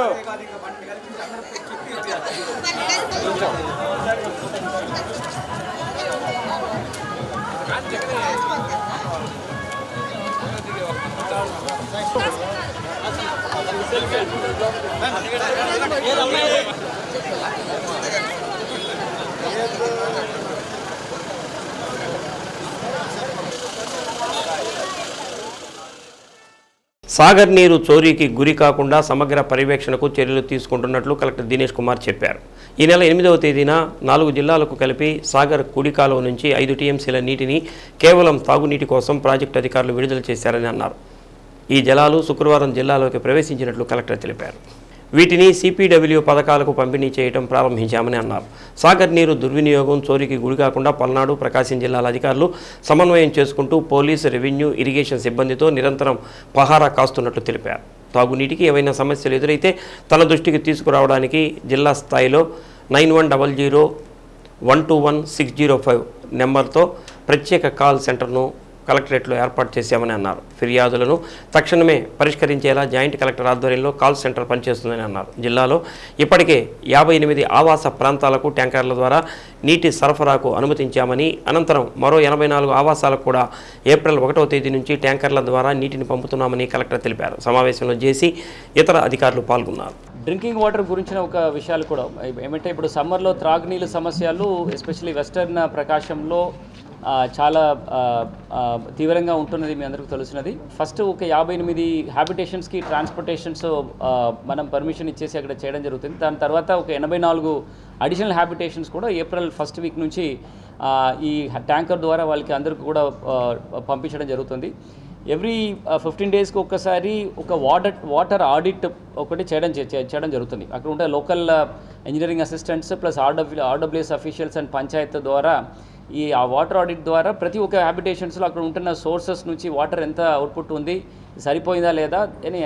సాగర్ నీరు చోరీకి గురి కాకుండా సమగ్ర పర్యవేక్షణకు చర్యలు తీసుకుంటున్నట్లు కలెక్టర్ దినేష్ కుమార్ చెప్పారు. ఈ నెల 8వ తేదీన 4 జిల్లాలకు కలిపి సాగర్ కుడి కాలువ నుంచి 5 టీఎంసీల నీటిని కేవలం తాగునీటి కోసం ప్రాజెక్టు అధికారులు విడుదల చేశారని అన్నారు. ఈ జలాలు శుక్రవారం జిల్లాలోకి ప్రవేశించినట్లు కలెక్టర్ తెలిపారు. వీటిని సిపిడబ్ల్యూ పథకాలకు పంపిణీ చేయడం ప్రారంభించామని అన్నారు. సాగర్ నీరు దుర్వినియోగం చోరీకి గురికాకుండా పల్నాడు, ప్రకాశం జిల్లాల అధికారులు సమన్వయం చేసుకుంటూ పోలీసు, రెవెన్యూ, ఇరిగేషన్ సిబ్బందితో నిరంతరం పహారా కాస్తున్నట్లు తెలిపారు. తాగునీటికి ఏవైనా సమస్యలు ఎదురైతే తన దృష్టికి తీసుకురావడానికి జిల్లా స్థాయిలో 9100121605 నెంబర్తో ప్రత్యేక కాల్ సెంటర్ను కలెక్టరేట్లో ఏర్పాటు చేశామని అన్నారు. ఫిర్యాదులను తక్షణమే పరిష్కరించేలా జాయింట్ కలెక్టర్ ఆధ్వర్యంలో కాల్ సెంటర్ పనిచేస్తుందని అన్నారు. జిల్లాలో ఇప్పటికే 58 ఆవాస ప్రాంతాలకు ట్యాంకర్ల ద్వారా నీటి సరఫరాకు అనుమతించామని, అనంతరం మరో 84 ఆవాసాలకు కూడా ఏప్రిల్ 1వ తేదీ నుంచి ట్యాంకర్ల ద్వారా నీటిని పంపుతున్నామని కలెక్టర్ తెలిపారు. సమావేశంలో జేసీ, ఇతర అధికారులు పాల్గొన్నారు. డ్రింకింగ్ వాటర్ గురించిన ఒక విషయాలు కూడా ఏమంటే, ఇప్పుడు సమ్మర్లో త్రాగునీళ్ళ సమస్యలు ఎస్పెషల్లీ వెస్టర్న్ ప్రకాశంలో చాలా తీవ్రంగా ఉంటున్నది మీ అందరికీ తెలుసున్నది. ఫస్ట్ ఒక 58 హ్యాబిటేషన్స్కి ట్రాన్స్పోర్టేషన్స్ మనం పర్మిషన్ ఇచ్చేసి అక్కడ చేయడం జరుగుతుంది. దాని తర్వాత ఒక 84 అడిషనల్ హ్యాబిటేషన్స్ కూడా ఏప్రిల్ 1st వీక్ నుంచి ఈ ట్యాంకర్ ద్వారా వాళ్ళకి అందరికీ కూడా పంపించడం జరుగుతుంది. ఎవ్రీ 15 డేస్కి ఒక్కసారి ఒక వాటర్ ఆడిట్ ఒకటి చేయడం జరుగుతుంది. అక్కడ ఉండే local engineering assistants plus RWS officials and Panchayat ద్వారా ఈ వాటర్ ఆడిట్ ద్వారా ప్రతి ఒక్క హ్యాబిటేషన్స్లో అక్కడ ఉంటున్న సోర్సెస్ నుంచి వాటర్ ఎంత అవుట్పుట్ ఉంది, సరిపోయిందా లేదా,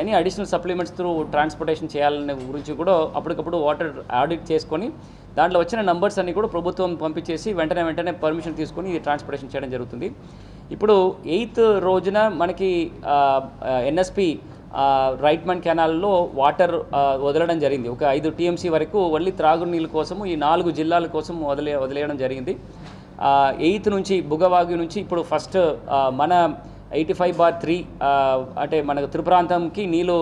any additional supplements through transportation చేయాలనే గురించి కూడా అప్పటికప్పుడు వాటర్ ఆడిట్ చేసుకొని దాంట్లో వచ్చిన నంబర్స్ అన్ని కూడా ప్రభుత్వం పంపించేసి వెంటనే పర్మిషన్ తీసుకొని ఇది ట్రాన్స్పోర్టేషన్ చేయడం జరుగుతుంది. ఇప్పుడు 8th రోజున మనకి ఎన్ఎస్పి రైట్మన్ కెనాల్లో వాటర్ వదలడం జరిగింది. ఒక 5 టీఎంసీ వరకు ఓన్లీ త్రాగునీళ్ళ కోసము ఈ 4 జిల్లాల కోసం వదిలేయడం జరిగింది. 8th నుంచి బుగవాగు నుంచి ఇప్పుడు ఫస్ట్ మన 85/3 అంటే మన త్రిప్రాంతంకి నీళ్ళు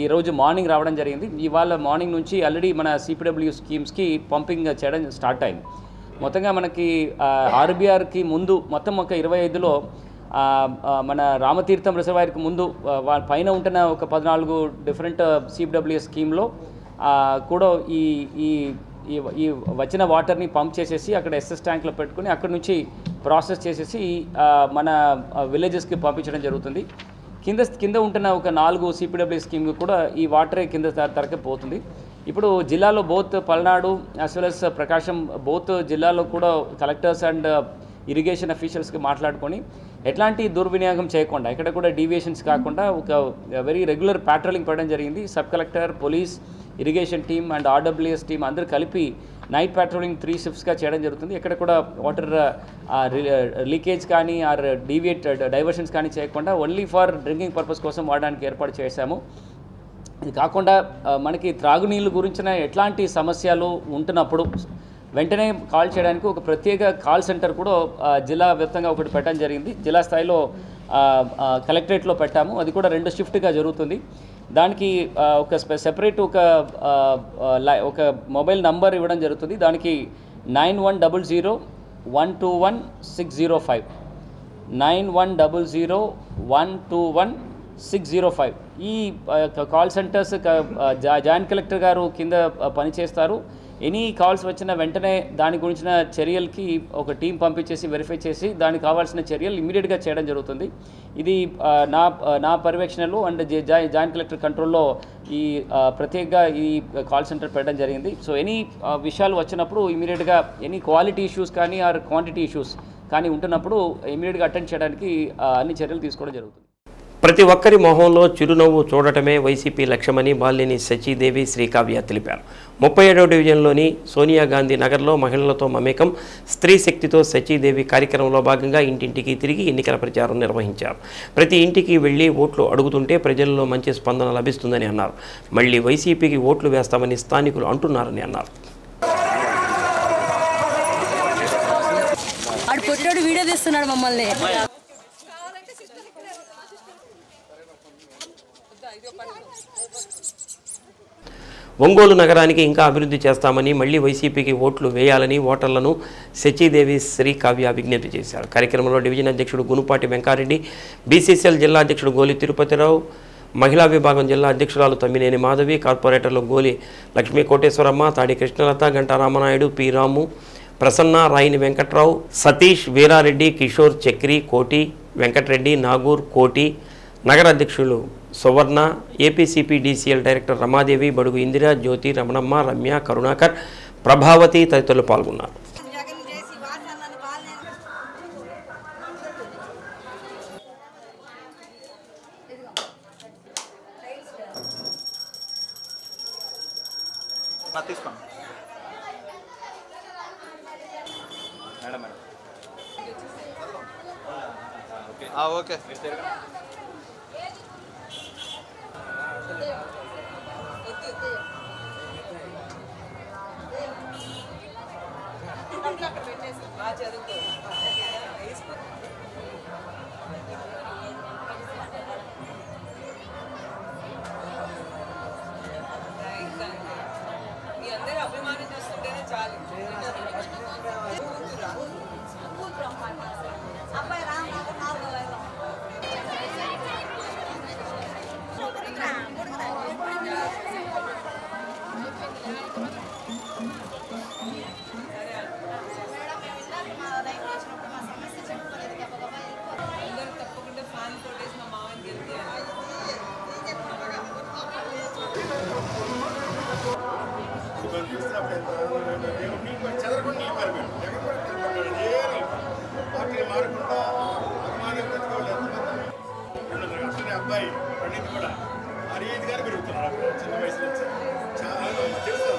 ఈరోజు మార్నింగ్ రావడం జరిగింది. ఇవాళ మార్నింగ్ నుంచి ఆల్రెడీ మన సిపిడబ్ల్యూ స్కీమ్స్కి పంపింగ్ చేయడం స్టార్ట్ అయింది. మొత్తంగా మనకి ఆర్బీఆర్కి ముందు మొత్తం ఒక 25లో మన రామతీర్థం రిజర్వాయర్కి ముందు పైన ఉంటున్న ఒక 14 డిఫరెంట్ సిపిడబ్ల్యూఎస్ స్కీమ్లో కూడా ఈ వచ్చిన వాటర్ని పంప్ చేసేసి అక్కడ ఎస్ఎస్ ట్యాంక్లో పెట్టుకుని అక్కడ నుంచి ప్రాసెస్ చేసేసి మన విలేజెస్కి పంపించడం జరుగుతుంది. కింద ఉంటున్న ఒక 4 సిపిడబ్ల్యూ స్కీమ్ కూడా ఈ వాటరే కింద తరకే పోతుంది. ఇప్పుడు జిల్లాలో both Palnadu as well as ప్రకాశం బోత్ జిల్లాలో కూడా కలెక్టర్స్ అండ్ ఇరిగేషన్ అఫీషియల్స్కి మాట్లాడుకొని ఎట్లాంటి దుర్వినియోగం చేయకుండా ఎక్కడ కూడా డీవియేషన్స్ కాకుండా ఒక వెరీ రెగ్యులర్ ప్యాట్రోలింగ్ పెట్టడం జరిగింది. Sub collector, police, irrigation team and RWS team అందరూ కలిపి నైట్ ప్యాట్రోలింగ్ 3 షిఫ్ట్స్గా చేయడం జరుగుతుంది. ఎక్కడ కూడా వాటర్ లీకేజ్ కానీ ఆర్ డైవర్షన్స్ కానీ చేయకుండా ఓన్లీ ఫర్ డ్రింకింగ్ పర్పస్ కోసం వాడడానికి ఏర్పాటు చేశాము. ఇది కాకుండా మనకి త్రాగునీళ్ళు గురించిన ఎట్లాంటి సమస్యలు ఉంటున్నప్పుడు వెంటనే కాల్ చేయడానికి ఒక ప్రత్యేక కాల్ సెంటర్ కూడా జిల్లా వ్యాప్తంగా ఒకటి పెట్టడం జరిగింది. జిల్లా స్థాయిలో కలెక్టరేట్లో పెట్టాము. అది కూడా 2 షిఫ్ట్గా జరుగుతుంది. దానికి ఒక సెపరేట్ ఒక మొబైల్ నంబర్ ఇవ్వడం జరుగుతుంది. దానికి 9100121605 9100121605 ఈ కాల్ సెంటర్స్ జాయింట్ కలెక్టర్ గారు కింద పనిచేస్తారు. ఎనీ కాల్స్ వచ్చిన వెంటనే దాని గురించిన చర్యలకి ఒక టీం పంపించేసి వెరిఫై చేసి దానికి కావాల్సిన చర్యలు ఇమీడియట్గా చేయడం జరుగుతుంది. ఇది నా పర్యవేక్షణలో అండ్ జాయింట్ కలెక్టర్ కంట్రోల్లో ఈ ప్రత్యేకంగా ఈ కాల్ సెంటర్ పెట్టడం జరిగింది. సో ఎనీ విషయాలు వచ్చినప్పుడు ఇమీడియట్గా ఎనీ క్వాలిటీ ఇష్యూస్ కానీ ఆర్ క్వాంటిటీ ఇష్యూస్ కానీ ఉంటున్నప్పుడు ఇమీడియట్గా అటెండ్ చేయడానికి అన్ని చర్యలు తీసుకోవడం జరుగుతుంది. ప్రతి ఒక్కరి మొహంలో చిరునవ్వు చూడటమే వైసీపీ లక్ష్యమని బాలినేని సచీదేవి, శ్రీకావ్య తెలిపారు. 37వ డివిజన్లోని సోనియా గాంధీ నగర్లో మహిళలతో మమేకం స్త్రీ శక్తితో సచీదేవి కార్యక్రమంలో భాగంగా ఇంటింటికి తిరిగి ఎన్నికల ప్రచారం నిర్వహించారు. ప్రతి ఇంటికి వెళ్లి ఓట్లు అడుగుతుంటే ప్రజల్లో మంచి స్పందన లభిస్తుందని అన్నారు. మళ్లీ వైసీపీకి ఓట్లు వేస్తామని స్థానికులు అంటున్నారని అన్నారు. వీడియో తీస్తున్నాడు మమ్మల్ని. ఒంగోలు నగరానికి ఇంకా అభివృద్ధి చేస్తామని, మళ్లీ వైసీపీకి ఓట్లు వేయాలని ఓటర్లను సచీదేవి, శ్రీకావ్య విజ్ఞప్తి చేశారు. కార్యక్రమంలో డివిజన్ అధ్యక్షుడు గునుపాటి వెంకారెడ్డి, బీసీసీఎల్ జిల్లా అధ్యక్షుడు గోలి తిరుపతిరావు, మహిళా విభాగం జిల్లా అధ్యక్షురాలు తమ్మినేని మాధవి, కార్పొరేటర్లు గోలి లక్ష్మీ కోటేశ్వరమ్మ, తాడి కృష్ణలత, గంటా రామనాయుడు, పి రాము, ప్రసన్న, రాయిని వెంకట్రావు, సతీష్, వీరారెడ్డి, కిషోర్, చక్రి, కోటి, వెంకటరెడ్డి, నాగూర్, కోటి, నగర అధ్యక్షులు సువర్ణ, ఏపీసీపీ డీసీఎల్ డైరెక్టర్ రమాదేవి, బడుగు ఇందిరా, జ్యోతి, రమణమ్మ, రమ్య, కరుణాకర్, ప్రభావతి తదితరులు పాల్గొన్నారు. ఓకే మీ అందరూ అభిమానం చేస్తుంటేనే చాలు. అందరూ తప్పకుండా ఫ్యాన్ కొట్టేసి మా మామని గెలిపియాలి. అబ్బాయి పండిత్ కూడా ఆ రీతిగానే పెరుగుతున్నారు చిన్న వయసు నుంచి చాలా తెలుసు.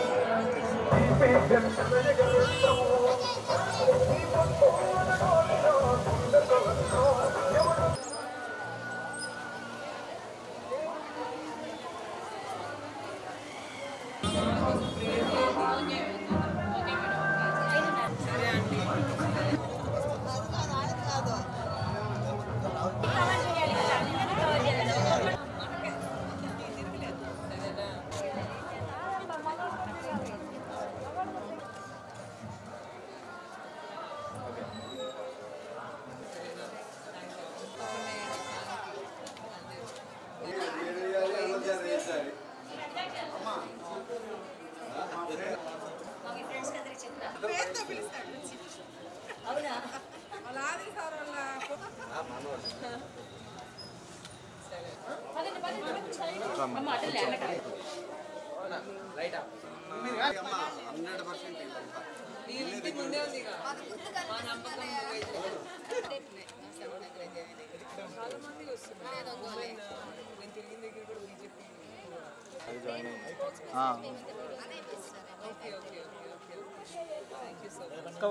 ఇంటికి ముందే ఉంది మా నమ్మకం చాలా మంది వస్తున్నారు. నేను తిరిగిన దగ్గర కూడా బీజేపీ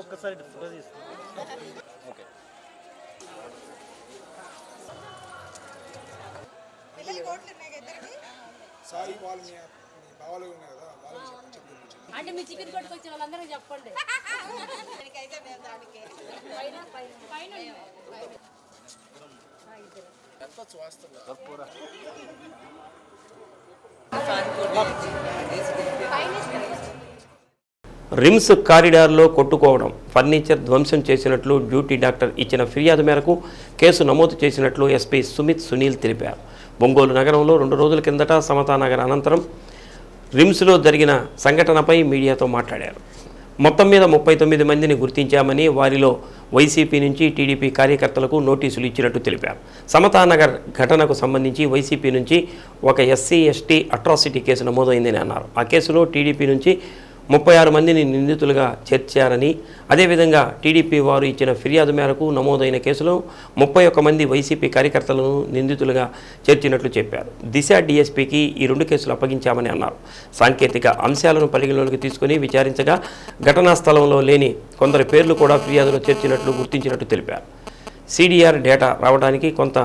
ఒక్కసారి ఫోటో తీస్తాను. ఓకే సారీ వాళ్ళు మీ బావాలు ఉన్నాయి కదా వాళ్ళకి చెప్పండి. అంటే మీ చికెన్ కొట్టుకొచ్చిన వాళ్ళందరూ చెప్పండి. రిమ్స్ కారిడార్లో కొట్టుకోవడం, ఫర్నిచర్ ధ్వంసం చేసినట్లు డ్యూటీ డాక్టర్ ఇచ్చిన ఫిర్యాదు మేరకు కేసు నమోదు చేసినట్లు ఎస్పీ సుమిత్ సునీల్ తెలిపారు. ఒంగోలు నగరంలో 2 రోజుల కిందట సమతానగర్ అనంతరం రిమ్స్లో జరిగిన సంఘటనపై మీడియాతో మాట్లాడారు. మొత్తం మీద 39 మందిని గుర్తించామని, వారిలో వైసీపీ నుంచి టీడీపీ కార్యకర్తలకు నోటీసులు ఇచ్చినట్టు తెలిపారు. సమతానగర్ ఘటనకు సంబంధించి వైసీపీ నుంచి ఒక ఎస్సీ ఎస్టీ అట్రాసిటీ కేసు నమోదైందని అన్నారు. ఆ కేసులో టీడీపీ నుంచి 36 మందిని నిందితులుగా చేర్చారని, అదేవిధంగా టీడీపీ వారు ఇచ్చిన ఫిర్యాదు మేరకు నమోదైన కేసులో 31 మంది వైసీపీ కార్యకర్తలను నిందితులుగా చేర్చినట్లు చెప్పారు. దిశ డీఎస్పీకి ఈ 2 కేసులు అప్పగించామని అన్నారు. సాంకేతిక అంశాలను పరిగణలోకి తీసుకుని విచారించగా ఘటనా స్థలంలో లేని కొందరి పేర్లు కూడా ఫిర్యాదులో చేర్చినట్లు గుర్తించినట్టు తెలిపారు. సిడిఆర్ డేటా రావడానికి కొంత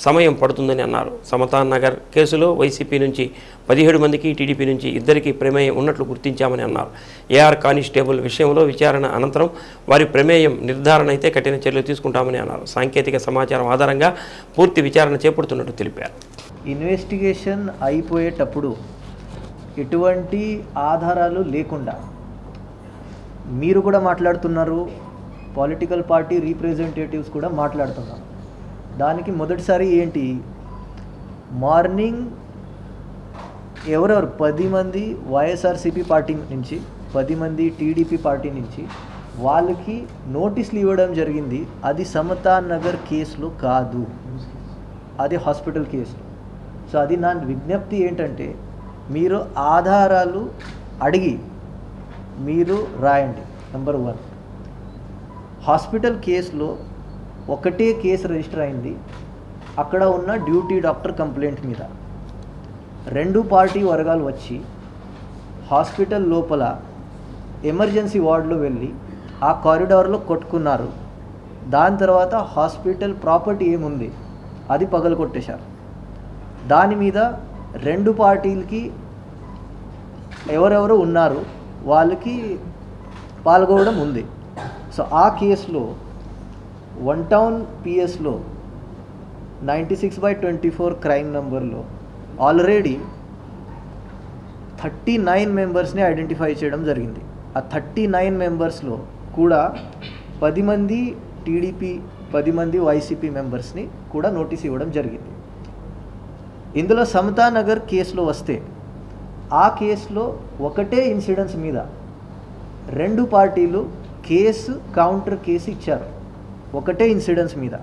సమయం పడుతుందని అన్నారు. సమతానగర్ కేసులో వైసీపీ నుంచి 17 మందికి, టీడీపీ నుంచి 2కి ప్రమేయం ఉన్నట్లు గుర్తించామని అన్నారు. ఏఆర్ కానిస్టేబుల్ విషయంలో విచారణ అనంతరం వారి ప్రమేయం నిర్ధారణ అయితే కఠిన చర్యలు తీసుకుంటామని అన్నారు. సాంకేతిక సమాచారం ఆధారంగా పూర్తి విచారణ చేపడుతున్నట్టు తెలిపారు. ఇన్వెస్టిగేషన్ అయిపోయేటప్పుడు ఎటువంటి ఆధారాలు లేకుండా మీరు కూడా మాట్లాడుతున్నారు, పొలిటికల్ పార్టీ రీప్రజెంటేటివ్స్ కూడా మాట్లాడుతున్నారు. దానికి మొదటిసారి ఏంటి, మార్నింగ్ ఎవరెవరు 10 మంది వైఎస్ఆర్సీపీ పార్టీ నుంచి, 10 మంది టీడీపీ పార్టీ నుంచి వాళ్ళకి నోటీసులు ఇవ్వడం జరిగింది. అది సమతా నగర్ కేసులో కాదు, అది హాస్పిటల్ కేసు. సో అది నా విజ్ఞప్తి ఏంటంటే, మీరు ఆధారాలు అడిగి మీరు రాయండి. నెంబర్ 1, హాస్పిటల్ కేసులో ఒకటే కేసు రిజిస్టర్ అయింది, అక్కడ ఉన్న డ్యూటీ డాక్టర్ కంప్లైంట్ మీద. 2 పార్టీ వర్గాలు వచ్చి హాస్పిటల్ లోపల ఎమర్జెన్సీ వార్డులో వెళ్ళి ఆ కారిడార్లో కొట్టుకున్నారు. దాని తర్వాత హాస్పిటల్ ప్రాపర్టీ ఏముంది అది పగలగొట్టేశారు. దాని మీద 2 పార్టీలకి ఎవరెవరు ఉన్నారు వాళ్ళకి పాల్గొనడం ఉంది. సో ఆ కేసులో 1 టౌన్ పిఎస్లో 96/24 క్రైమ్ నెంబర్లో ఆల్రెడీ 39 మెంబర్స్ని ఐడెంటిఫై చేయడం జరిగింది. ఆ 39 మెంబర్స్లో కూడా 10 మంది టీడీపీ, 10 మంది వైసీపీ మెంబర్స్ని కూడా నోటీస్ ఇవ్వడం జరిగింది. ఇందులో సమతా నగర్ కేసులో వస్తే, ఆ కేసులో ఒకటే ఇన్సిడెంట్స్ మీద 2 పార్టీలు కేసు కౌంటర్ కేసు ఇచ్చారు. ఒకటే ఇన్సిడెంట్స్ మీద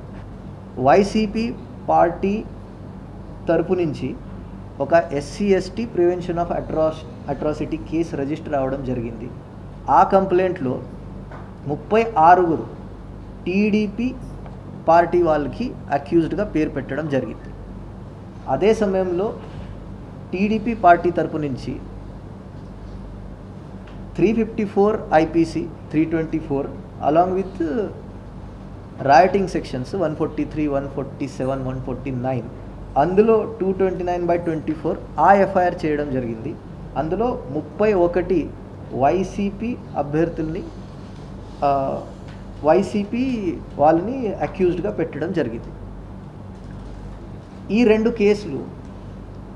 వైసీపీ పార్టీ తరపు నుంచి ఒక SC/ST prevention of atrocity case register అవ్వడం జరిగింది. ఆ కంప్లైంట్లో 36 టీడీపీ పార్టీ వాళ్ళకి అక్యూజ్డ్గా పేరు పెట్టడం జరిగింది. అదే సమయంలో టీడీపీ పార్టీ తరపు నుంచి 354 IPC 324 along with writing sections 143, 147, 149, అందులో 229/24 ఆ ఎఫ్ఐఆర్ చేయడం జరిగింది. అందులో 31 వైసీపీ అభ్యర్థుల్ని, వైసీపీ వాళ్ళని అక్యూజ్డ్గా పెట్టడం జరిగింది. ఈ 2 కేసులు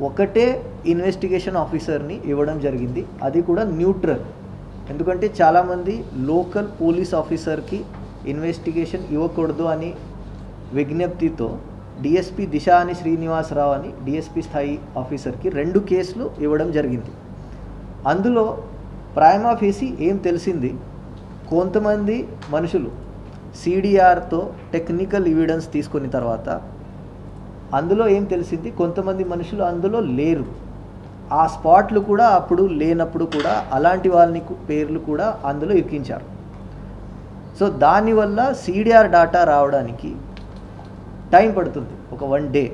ఒకటే ఇన్వెస్టిగేషన్ ఆఫీసర్ని ఇవ్వడం జరిగింది. అది కూడా న్యూట్రల్. ఎందుకంటే చాలామంది లోకల్ పోలీస్ ఆఫీసర్కి ఇన్వెస్టిగేషన్ ఇవ్వకూడదు అని విజ్ఞప్తితో డిఎస్పీ దిశాని శ్రీనివాసరావు అని డిఎస్పీ స్థాయి ఆఫీసర్కి 2 కేసులు ఇవ్వడం జరిగింది. అందులో ప్రైమా ఫేసి ఏం తెలిసింది, కొంతమంది మనుషులు సిడిఆర్తో టెక్నికల్ ఎవిడెన్స్ తీసుకున్న తర్వాత అందులో ఏం తెలిసింది, కొంతమంది మనుషులు అందులో లేరు. ఆ స్పాట్లు కూడా అప్పుడు లేనప్పుడు కూడా అలాంటి వాళ్ళని పేర్లు కూడా అందులో ఇరికించారు. సో దానివల్ల సిడిఆర్ డాటా రావడానికి టైం పడుతుంది, ఒక 1 డే.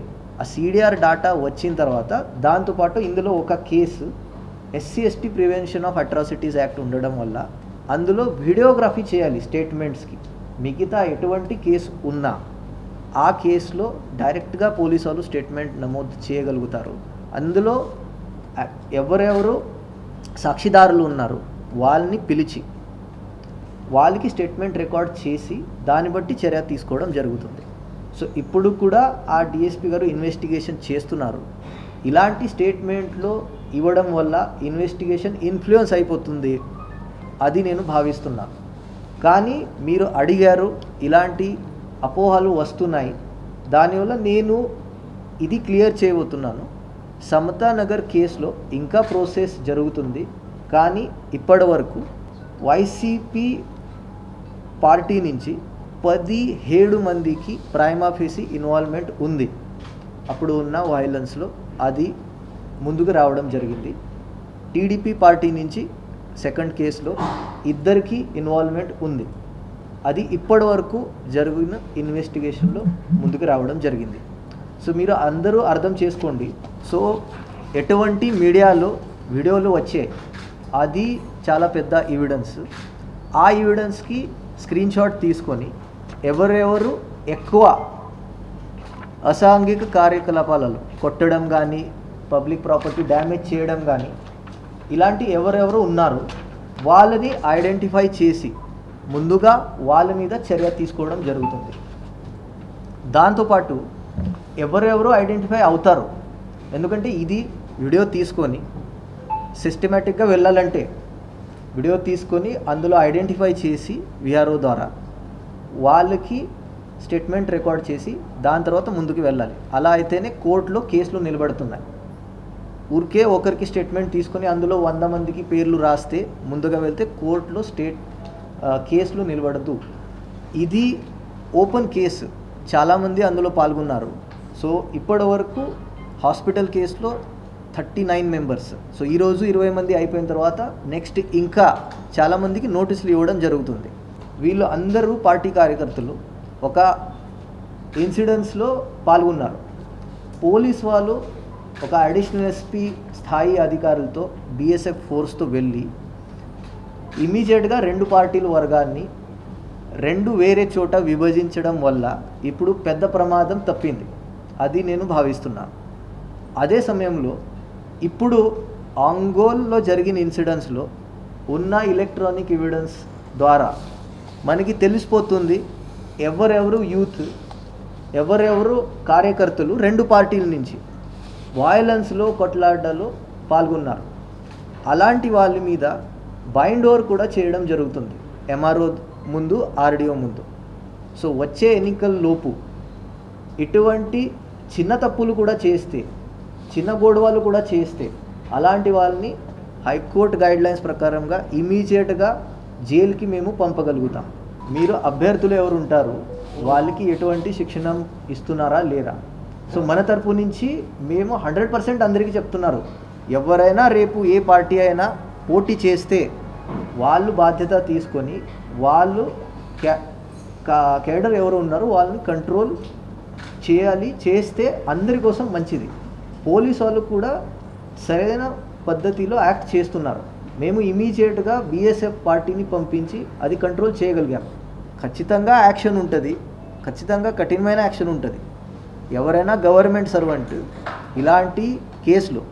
ఆ సిడిఆర్ డాటా వచ్చిన తర్వాత దాంతోపాటు ఇందులో ఒక case SC/ST prevention of atrocities act ఉండడం వల్ల అందులో వీడియోగ్రఫీ చేయాలి స్టేట్మెంట్స్కి. మిగతా ఎటువంటి కేసు ఉన్నా ఆ కేసులో డైరెక్ట్గా పోలీసు వాళ్ళు స్టేట్మెంట్ నమోదు చేయగలుగుతారు. అందులో ఎవరెవరు సాక్షిదారులు ఉన్నారు వాళ్ళని పిలిచి వాళ్ళకి స్టేట్మెంట్ రికార్డ్ చేసి దాన్ని బట్టి చర్య తీసుకోవడం జరుగుతుంది. సో ఇప్పుడు కూడా ఆ డిఎస్పీ గారు ఇన్వెస్టిగేషన్ చేస్తున్నారు. ఇలాంటి స్టేట్మెంట్లో ఇవ్వడం వల్ల ఇన్వెస్టిగేషన్ ఇన్ఫ్లుయెన్స్ అయిపోతుంది అది నేను భావిస్తున్నాను. కానీ మీరు అడిగారు, ఇలాంటి అపోహలు వస్తున్నాయి, దానివల్ల నేను ఇది క్లియర్ చేయబోతున్నాను. సమతా నగర్ కేసులో ఇంకా ప్రాసెస్ జరుగుతుంది. కానీ ఇప్పటి వరకు వైసీపీ పార్టీ నుంచి 17 మందికి ప్రైమా ఫేసి ఇన్వాల్వ్మెంట్ ఉంది. అప్పుడు ఉన్న వైలెన్స్లో అది ముందుకు రావడం జరిగింది. టీడీపీ పార్టీ నుంచి సెకండ్ కేసులో 2 ఇన్వాల్వ్మెంట్ ఉంది. అది ఇప్పటి వరకు జరిగిన ఇన్వెస్టిగేషన్లో ముందుకు రావడం జరిగింది. సో మీరు అందరూ అర్థం చేసుకోండి. సో ఎటువంటి మీడియాలో వీడియోలు వచ్చాయి, అది చాలా పెద్ద ఎవిడెన్స్. ఆ ఎవిడెన్స్కి స్క్రీన్ షాట్ తీసుకొని ఎవరెవరు ఎక్కువ అసాంఘిక కార్యకలాపాలలో కొట్టడం కానీ, పబ్లిక్ ప్రాపర్టీ డ్యామేజ్ చేయడం కానీ, ఇలాంటి ఎవరెవరు ఉన్నారు వాళ్ళని ఐడెంటిఫై చేసి ముందుగా వాళ్ళ మీద చర్య తీసుకోవడం జరుగుతుంది. దాంతోపాటు ఎవరెవరు ఐడెంటిఫై అవుతారు, ఎందుకంటే ఇది వీడియో తీసుకొని సిస్టమేటిక్గా వెళ్ళాలంటే వీడియో తీసుకొని అందులో ఐడెంటిఫై చేసి విఆర్ఓ ద్వారా వాళ్ళకి స్టేట్మెంట్ రికార్డ్ చేసి దాని తర్వాత ముందుకు వెళ్ళాలి. అలా అయితేనే కోర్టులో కేసులు నిలబడుతున్నాయి. ఊరికే ఒకరికి స్టేట్మెంట్ తీసుకొని అందులో 100 మందికి పేర్లు రాస్తే ముందుగా వెళ్తే కోర్టులో కేసులు నిలబడదు. ఇది ఓపెన్ కేసు, చాలామంది అందులో పాల్గొన్నారు. సో ఇప్పటి వరకు హాస్పిటల్ కేసులో 39 మెంబర్స్. సో ఈరోజు 20 మంది అయిపోయిన తర్వాత నెక్స్ట్ ఇంకా చాలామందికి నోటీసులు ఇవ్వడం జరుగుతుంది. వీళ్ళు అందరూ పార్టీ కార్యకర్తలు ఒక ఇన్సిడెంట్స్లో పాల్గొన్నారు. పోలీస్ వాళ్ళు ఒక అడిషనల్ ఎస్పీ స్థాయి అధికారులతో బీఎస్ఎఫ్ ఫోర్స్తో వెళ్ళి ఇమీడియట్గా 2 పార్టీల వర్గాన్ని 2 వేరే చోట విభజించడం వల్ల ఇప్పుడు పెద్ద ప్రమాదం తప్పింది. అది నేను భావిస్తున్నాను. అదే సమయంలో ఇప్పుడు ఆంగోల్లో జరిగిన ఇన్సిడెంట్స్లో ఉన్న ఎలక్ట్రానిక్ ఎవిడెన్స్ ద్వారా మనకి తెలిసిపోతుంది ఎవరెవరు యూత్, ఎవరెవరు కార్యకర్తలు 2 పార్టీల నుంచి వయలెన్స్లో కొట్లాటలో పాల్గొన్నారు. అలాంటి వాళ్ళ మీద బైండ్ ఓవర్ కూడా చేయడం జరుగుతుంది ఎంఆర్ఓ ముందు, ఆర్డీఓ ముందు. సో వచ్చే ఎన్నికల్లోపు ఇటువంటి చిన్న తప్పులు కూడా చేస్తే, చిన్న గొడవలు కూడా చేస్తే అలాంటి వాళ్ళని హైకోర్టు గైడ్లైన్స్ ప్రకారంగా ఇమీడియట్గా జైలుకి మేము పంపగలుగుతాం. మీరు అభ్యర్థులు ఎవరు ఉంటారు వాళ్ళకి ఎటువంటి శిక్షణ ఇస్తున్నారా లేరా? సో మన తరపు నుంచి మేము 100% అందరికీ చెప్తున్నారు, ఎవరైనా రేపు ఏ పార్టీ అయినా పోటీ చేస్తే వాళ్ళు బాధ్యత తీసుకొని వాళ్ళు కేడర్ ఎవరు ఉన్నారో వాళ్ళని కంట్రోల్ చేయాలి. చేస్తే అందరి కోసం మంచిది. పోలీసు వాళ్ళు కూడా సరైన పద్ధతిలో యాక్ట్ చేస్తున్నారు. మేము ఇమీడియట్గా బీఎస్ఎఫ్ పార్టీని పంపించి అది కంట్రోల్ చేయగలిగాం. ఖచ్చితంగా యాక్షన్ ఉంటుంది, ఖచ్చితంగా కఠినమైన యాక్షన్ ఉంటుంది. ఎవరైనా గవర్నమెంట్ సర్వెంట్ ఇలాంటి కేసులు,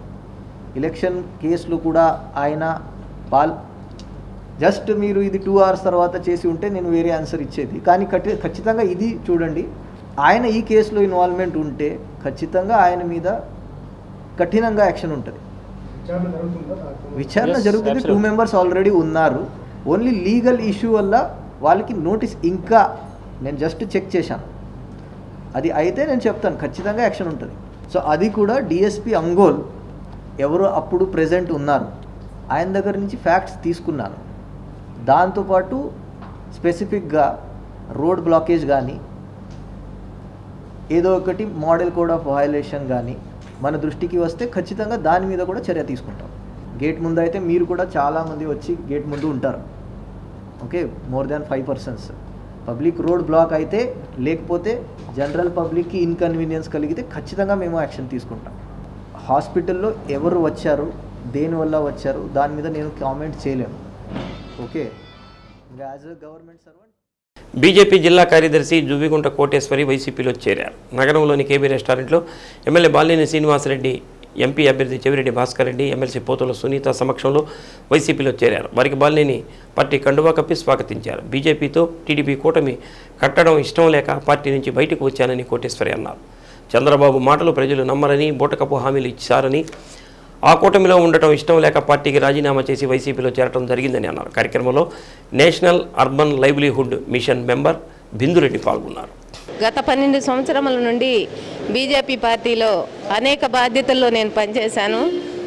ఎలక్షన్ కేసులు కూడా ఆయన జస్ట్ మీరు ఇది 2 hours తర్వాత చేసి ఉంటే నేను వేరే ఆన్సర్ ఇచ్చేది. కానీ ఖచ్చితంగా ఇది చూడండి, ఆయన ఈ కేసులో ఇన్వాల్వ్మెంట్ ఉంటే ఖచ్చితంగా ఆయన మీద కఠినంగా యాక్షన్ ఉంటుంది. విచారణ జరుగుతుంది. 2 members ఆల్రెడీ ఉన్నారు. ఓన్లీ లీగల్ ఇష్యూ వల్ల వాళ్ళకి నోటీస్ ఇంకా నేను జస్ట్ చెక్ చేశాను. అది అయితే నేను చెప్తాను ఖచ్చితంగా యాక్షన్ ఉంటుంది. సో అది కూడా డిఎస్పీ అంగోల్ ఎవరు అప్పుడు ప్రెజెంట్ ఉన్నారు ఆయన దగ్గర నుంచి ఫ్యాక్ట్స్ తీసుకున్నాను. దాంతోపాటు స్పెసిఫిక్గా రోడ్ బ్లాకేజ్ కానీ ఏదో ఒకటి మోడల్ కోడ్ ఆఫ్ వయలేషన్ కానీ మన దృష్టికి వస్తే ఖచ్చితంగా దాని మీద కూడా చర్య తీసుకుంటాం. గేట్ ముందు అయితే మీరు కూడా చాలామంది వచ్చి గేట్ ముందు ఉంటారు. Okay, more than 5 persons. Public road block అయితే లేకపోతే జనరల్ పబ్లిక్కి ఇన్కన్వీనియన్స్ కలిగితే ఖచ్చితంగా మేము యాక్షన్ తీసుకుంటాం. హాస్పిటల్లో ఎవరు వచ్చారు, దేనివల్ల వచ్చారు దాని మీద నేను కామెంట్ చేయలేను. ఓకే, ఇంకా as a government servant. BJP జిల్లా కార్యదర్శి జువ్విగుంట కోటేశ్వరి వైసీపీలో చేరారు. నగరంలోని కేబీ రెస్టారెంట్లో ఎమ్మెల్యే బాలినేని శ్రీనివాసరెడ్డి, ఎంపీ అభ్యర్థి చెవిరెడ్డి భాస్కర్ రెడ్డి, ఎమ్మెల్సీ పోతుల సునీత సమక్షంలో వైసీపీలో చేరారు. వారికి బాలినేని పార్టీ కండువా కప్పి స్వాగతించారు. బీజేపీతో టీడీపీ కూటమి కట్టడం ఇష్టం లేక పార్టీ నుంచి బయటకు వచ్చానని కోటేశ్వరి అన్నారు. చంద్రబాబు మాటలు ప్రజలు నమ్మరని, బూటకపు హామీలు ఇచ్చారని, ఆ కూటమిలో ఉండటం ఇష్టం లేక పార్టీకి రాజీనామా చేసి వైసీపీలో చేరటం జరిగిందని అన్నారు. కార్యక్రమంలో national urban livelihood mission member Bindu Reddy పాల్గొన్నారు. గత 12 సంవత్సరముల నుండి బీజేపీ పార్టీలో అనేక బాధ్యతల్లో నేను పనిచేశాను.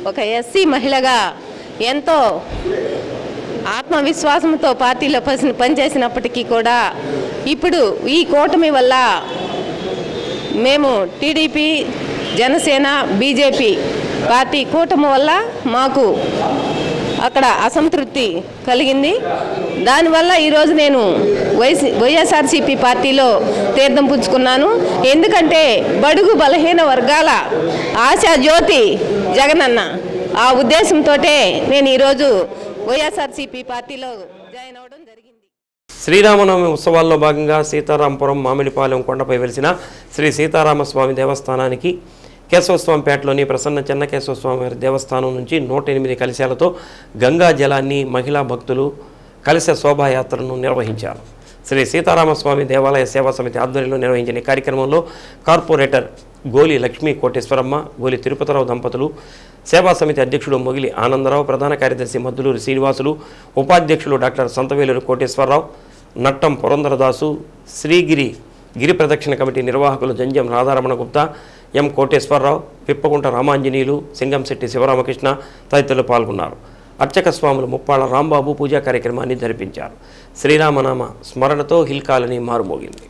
ఒక ఎస్సీ మహిళగా ఎంతో ఆత్మవిశ్వాసంతో పార్టీలో పనిచేసినప్పటికీ కూడా ఇప్పుడు ఈ కూటమి వల్ల మేము టీడీపీ, జనసేన, బీజేపీ పార్టీ కూటమి వల్ల మాకు అక్కడ అసంతృప్తి కలిగింది. దానివల్ల ఈరోజు నేను వైఎస్ఆర్సీపీ పార్టీలో తీర్థం పుచ్చుకున్నాను. ఎందుకంటే బడుగు బలహీన వర్గాల ఆశా జ్యోతి జగనన్న, ఆ ఉద్దేశంతో నేను ఈరోజు వైఎస్ఆర్సీపీ పార్టీలో జాయిన్ అవ్వడం జరిగింది. శ్రీరామనవమి ఉత్సవాల్లో భాగంగా సీతారాంపురం మామిడిపాలెం కొండపై వెలిసిన శ్రీ సీతారామస్వామి దేవస్థానానికి కేశవస్వామిపేటలోని ప్రసన్న చెన్నకేశవస్వామి వారి దేవస్థానం నుంచి 108 కలశాలతో గంగా జలాన్ని మహిళా భక్తులు కలశ శోభాయాత్రను నిర్వహించారు. శ్రీ సీతారామస్వామి దేవాలయ సేవా సమితి ఆధ్వర్యంలో నిర్వహించిన కార్యక్రమంలో కార్పొరేటర్ గోలి లక్ష్మీ కోటేశ్వరమ్మ, గోలి తిరుపతిరావు దంపతులు, సేవా సమితి అధ్యక్షుడు మొగిలి ఆనందరావు, ప్రధాన కార్యదర్శి మద్దులూరి శ్రీనివాసులు, ఉపాధ్యక్షులు డాక్టర్ సంతవేలూరు కోటేశ్వరరావు, నట్టం పురంధరదాసు, శ్రీగిరి గిరి ప్రదక్షిణ కమిటీ నిర్వాహకులు జంజం రాధారమణ గుప్తా, ఎం కోటేశ్వరరావు, పిప్పకుంట రామాంజనీయులు, సింగంశెట్టి శివరామకృష్ణ తదితరులు పాల్గొన్నారు. అర్చక స్వాములు ముప్పాళ్ళ రాంబాబు పూజా కార్యక్రమాన్ని జరిపించారు. శ్రీరామనామ స్మరణతో హిల్ కాలనీ మారుమోగింది.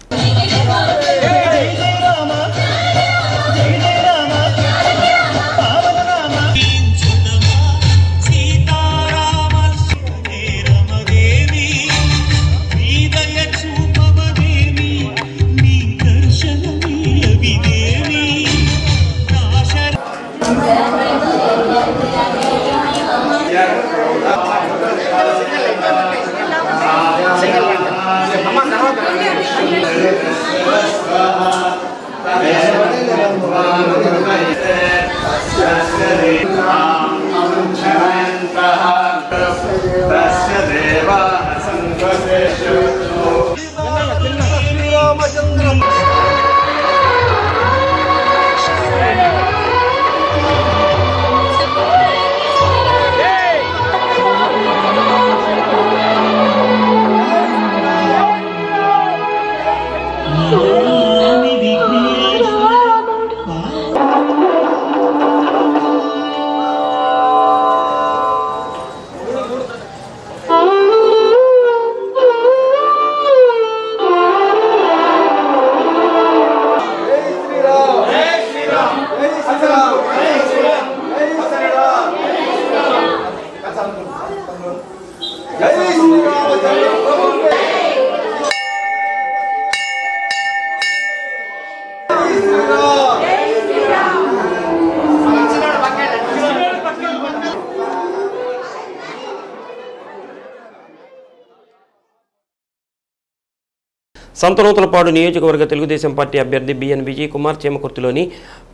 సంతనూతలపాడు నియోజకవర్గ తెలుగుదేశం పార్టీ అభ్యర్థి బిఎన్ విజయ్ కుమార్ చేమకుర్తిలోని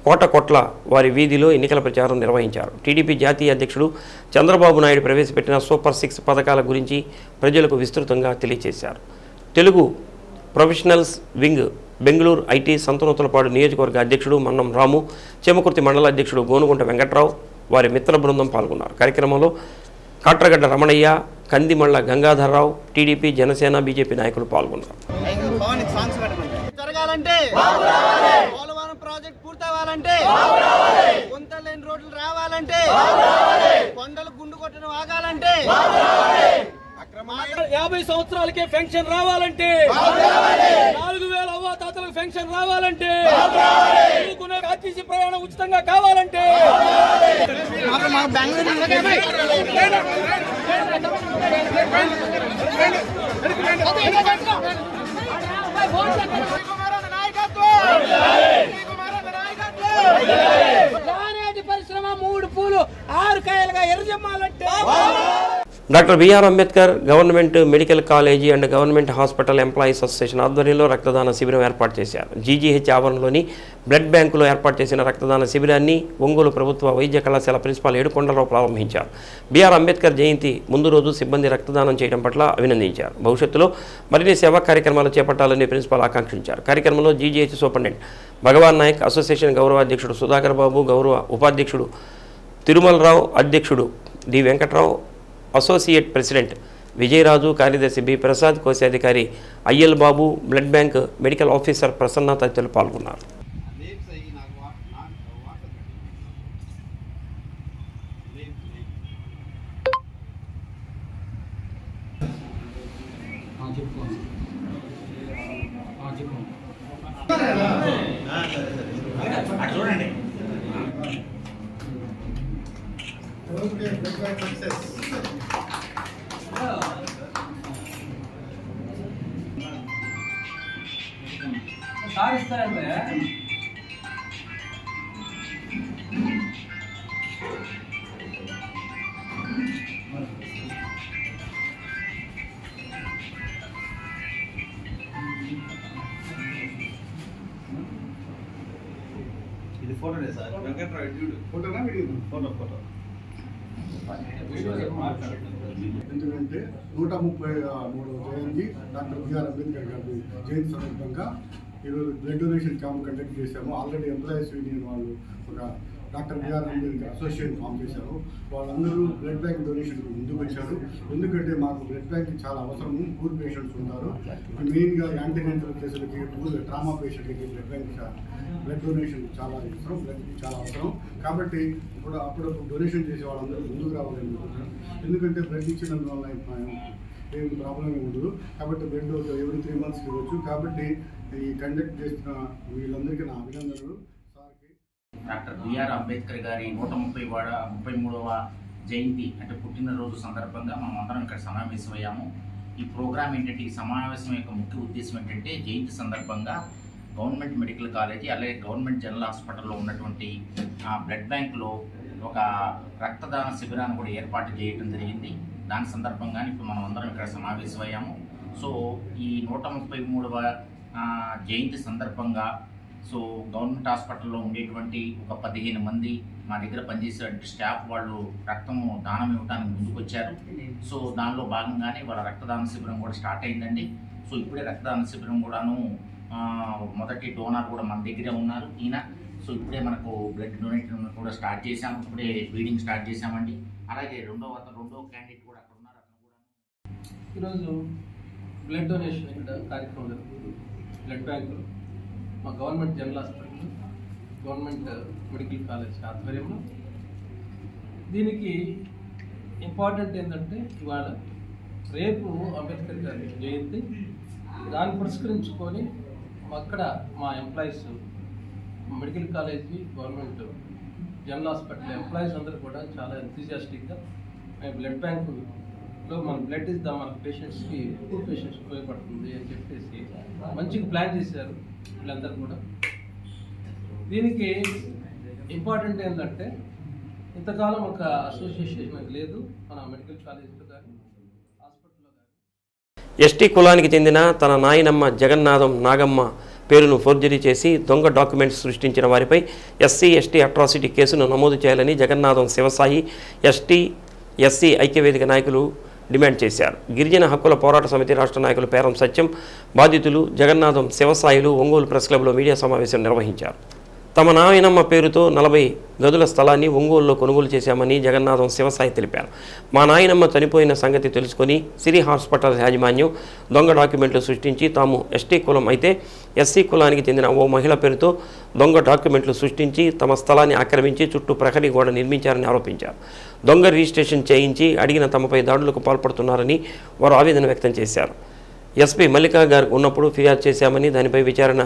కోటకొట్ల వారి వీధిలో ఎన్నికల ప్రచారం నిర్వహించారు. టీడీపీ జాతీయ అధ్యక్షుడు చంద్రబాబు నాయుడు ప్రవేశపెట్టిన సూపర్ 6 పథకాల గురించి ప్రజలకు విస్తృతంగా తెలియజేశారు. Telugu professionals wing Bengaluru IT Santhanuthalapadu నియోజకవర్గ అధ్యక్షుడు మన్నం రాము, చేమకుర్తి మండల అధ్యక్షుడు గోనుగుంట వెంకట్రావు, వారి మిత్ర బృందం పాల్గొన్నారు. కార్యక్రమంలో కాట్రగడ్డ రమణయ్య, కందిమళ్ళ గంగాధర్రావు, టీడీపీ, జనసేన, బీజేపీ నాయకులు పాల్గొన్నారు. జరగాలంటే పోలవరం ప్రాజెక్ట్ పూర్తవ్వాలంటే కొంతలేని రోడ్లు రావాలంటే కొండలు గుండు కొట్టడం ఆగాలంటే 50 సంవత్సరాలకే పెన్షన్ రావాలంటే 4000 అవ్వాతాతలకు పెన్షన్ రావాలంటే ఆర్టీసీ ప్రయాణం ఉచితంగా కావాలంటే పరిశ్రమ 3 పూలు 6 కాయలుగా ఎర్రజమ్మాలంటే doctor BR Ambedkar government medical college and government hospital employees association ఆధ్వర్యంలో రక్తదాన శిబిరం ఏర్పాటు చేశారు. జీజీహెచ్ ఆవరణలోని బ్లడ్ బ్యాంకులో ఏర్పాటు చేసిన రక్తదాన శిబిరాన్ని ఒంగోలు ప్రభుత్వ వైద్య కళాశాల ప్రిన్సిపాల్ ఏడుకొండలరావు ప్రారంభించారు. బిఆర్ అంబేద్కర్ జయంతి ముందు రోజు సిబ్బంది రక్తదానం చేయడం పట్ల అభినందించారు. భవిష్యత్తులో మరిన్ని సేవా కార్యక్రమాలు చేపట్టాలని ప్రిన్సిపాల్ ఆకాంక్షించారు. కార్యక్రమంలో GGH superintendent Bhagavan Naik, association గౌరవ అధ్యక్షుడు సుధాకర్ బాబు, గౌరవ ఉపాధ్యక్షుడు తిరుమలరావు, అధ్యక్షుడు D Venkatrao, associate president Vijayaraju, కార్యదర్శి బి ప్రసాద్, కోశాధికారి Ayyal Babu, blood bank medical officer Prasanna తదితరులు పాల్గొన్నారు. ఇది ఫోటోనే సార్ వెంకట్రావు ఫోటోనా వీడియో ఫోటో ఎందుకంటే 133వ జయంతి డాక్టర్ బిఆర్ అంబేద్కర్ గారి జయంతి సందర్భంగా ఈరోజు బ్లడ్ డొనేషన్ క్యాంప్ కండక్ట్ చేశాము. ఆల్రెడీ ఎంప్లాయీస్ యూనియన్ వాళ్ళు ఒక doctor BR Ambedkar association form చేశారు. వాళ్ళందరూ బ్లడ్ బ్యాంక్ డొనేషన్కి ముందుకు వచ్చారు. ఎందుకంటే మాకు బ్లడ్ బ్యాంక్ చాలా అవసరము. పూర్ పేషెంట్స్ ఉంటారు, మెయిన్గా యాంటీనెంటల్ కేసులకి, పూర్ ట్రామా పేషెంట్లకి బ్లడ్ డొనేషన్ చాలా అవసరం, బ్లడ్కి చాలా అవసరం. కాబట్టి అప్పుడప్పుడు డొనేషన్ చేసే వాళ్ళందరూ ముందుకు రావాలని అనుకుంటున్నాను. ఎందుకంటే బ్లడ్ ఇచ్చిన వల్ల ఏం ప్రాబ్లం ఉండదు. కాబట్టి బ్లడ్ ఎవ్రీ 3 monthస్కి ఇవ్వచ్చు. కాబట్టి ఈ కండక్ట్ చేస్తున్న వీళ్ళందరికీ నా అభినందనలు. డాక్టర్ బిఆర్ అంబేద్కర్ గారి 133వ జయంతి అంటే పుట్టినరోజు సందర్భంగా మనం అందరం ఇక్కడ సమావేశమయ్యాము. ఈ ప్రోగ్రామ్ ఏంటంటే, ఈ సమావేశం యొక్క ముఖ్య ఉద్దేశం ఏంటంటే, జయంతి సందర్భంగా గవర్నమెంట్ మెడికల్ కాలేజీ అలాగే గవర్నమెంట్ జనరల్ హాస్పిటల్లో ఉన్నటువంటి బ్లడ్ బ్యాంకులో ఒక రక్తదాన శిబిరాన్ని కూడా ఏర్పాటు చేయడం జరిగింది. దాని సందర్భంగానే ఇప్పుడు మనం అందరం ఇక్కడ సమావేశమయ్యాము. సో ఈ 133వ జయంతి సందర్భంగా గవర్నమెంట్ హాస్పిటల్లో ఉండేటువంటి ఒక 15 మంది మా దగ్గర పనిచేసేటువంటి స్టాఫ్ వాళ్ళు రక్తము దానం ఇవ్వడానికి ముందుకు వచ్చారు. సో దానిలో భాగంగానే వాళ్ళ రక్తదాన శిబిరం కూడా స్టార్ట్ అయిందండి. సో ఇప్పుడే రక్తదాన శిబిరం కూడాను మొదటి డోనర్ కూడా మన దగ్గరే ఉన్నారు ఈయన. సో ఇప్పుడే మనకు బ్లడ్ డొనేషన్ కూడా స్టార్ట్ చేశాము, ఇప్పుడే ఫీడింగ్ స్టార్ట్ చేశామండి. అలాగే రెండో క్యాండిడేట్ కూడా అక్కడ ఉన్నారు, అతను కూడా. ఈరోజు బ్లడ్ డొనేషన్ ఇక్కడ కార్యక్రమం జరుగుతుంది. బ్లడ్ బ్యాంకులు మా government general hospital, government medical college ఆధ్వర్యంలో. దీనికి ఇంపార్టెంట్ ఏంటంటే, ఇవాళ రేపు అంబేద్కర్ గారి జయంతి, దాన్ని పురస్కరించుకొని అక్కడ మా employees, medical college, government general hospital employees అందరూ కూడా చాలా ఎంతూజియాస్టిక్గా బ్లడ్ బ్యాంకులో మన బ్లడ్ ఇద్దాం, మన పేషెంట్స్కి, పూర్ పేషెంట్స్ ఉపయోగపడుతుంది అని చెప్పేసి మంచిగా ప్లాన్ చేశారు వీళ్ళందరూ కూడా. దీనికి ఇంపార్టెంట్ ఏంటంటే, ఇంతకాలం ఒక అసోసియేషన్ లేదు మన మెడికల్ కాలేజీలో కానీ హాస్పిటల్లో కానీ. ఎస్టీ కులానికి చెందిన తన నాయనమ్మ జగన్నాథం నాగమ్మ పేరును ఫోర్జరీ చేసి దొంగ డాక్యుమెంట్స్ సృష్టించిన వారిపై SC/ST అట్రాసిటీ కేసును నమోదు చేయాలని జగన్నాథం శివసాయి ST/SC ఐక్యవేదిక నాయకులు డిమాండ్ చేశారు. గిరిజన హక్కుల పోరాట సమితి రాష్ట్ర నాయకులు పేరం సత్యం, బాధితులు జగన్నాథం శివసాయిలు ఒంగోలు ప్రెస్ క్లబ్లో మీడియా సమావేశం నిర్వహించారు. తమ నాయనమ్మ పేరుతో 40 గదుల స్థలాన్ని ఒంగోలులో కొనుగోలు చేశామని జగన్నాథం శివసాయి తెలిపారు. మా నాయనమ్మ చనిపోయిన సంగతి తెలుసుకొని సిరి హాస్పిటల్ యాజమాన్యం దొంగ డాక్యుమెంట్లు సృష్టించి తాము ST కులం అయితే SC కులానికి చెందిన ఓ మహిళ పేరుతో దొంగ డాక్యుమెంట్లు సృష్టించి తమ స్థలాన్ని ఆక్రమించి చుట్టూ ప్రహరీ గోడ నిర్మించారని ఆరోపించారు. దొంగ రిజిస్ట్రేషన్ చేయించి అడిగిన తమపై దాడులకు పాల్పడుతున్నారని వారు ఆవేదన వ్యక్తం చేశారు. SP మల్లికా గారు ఉన్నప్పుడు ఫిర్యాదు చేశామని, దానిపై విచారణ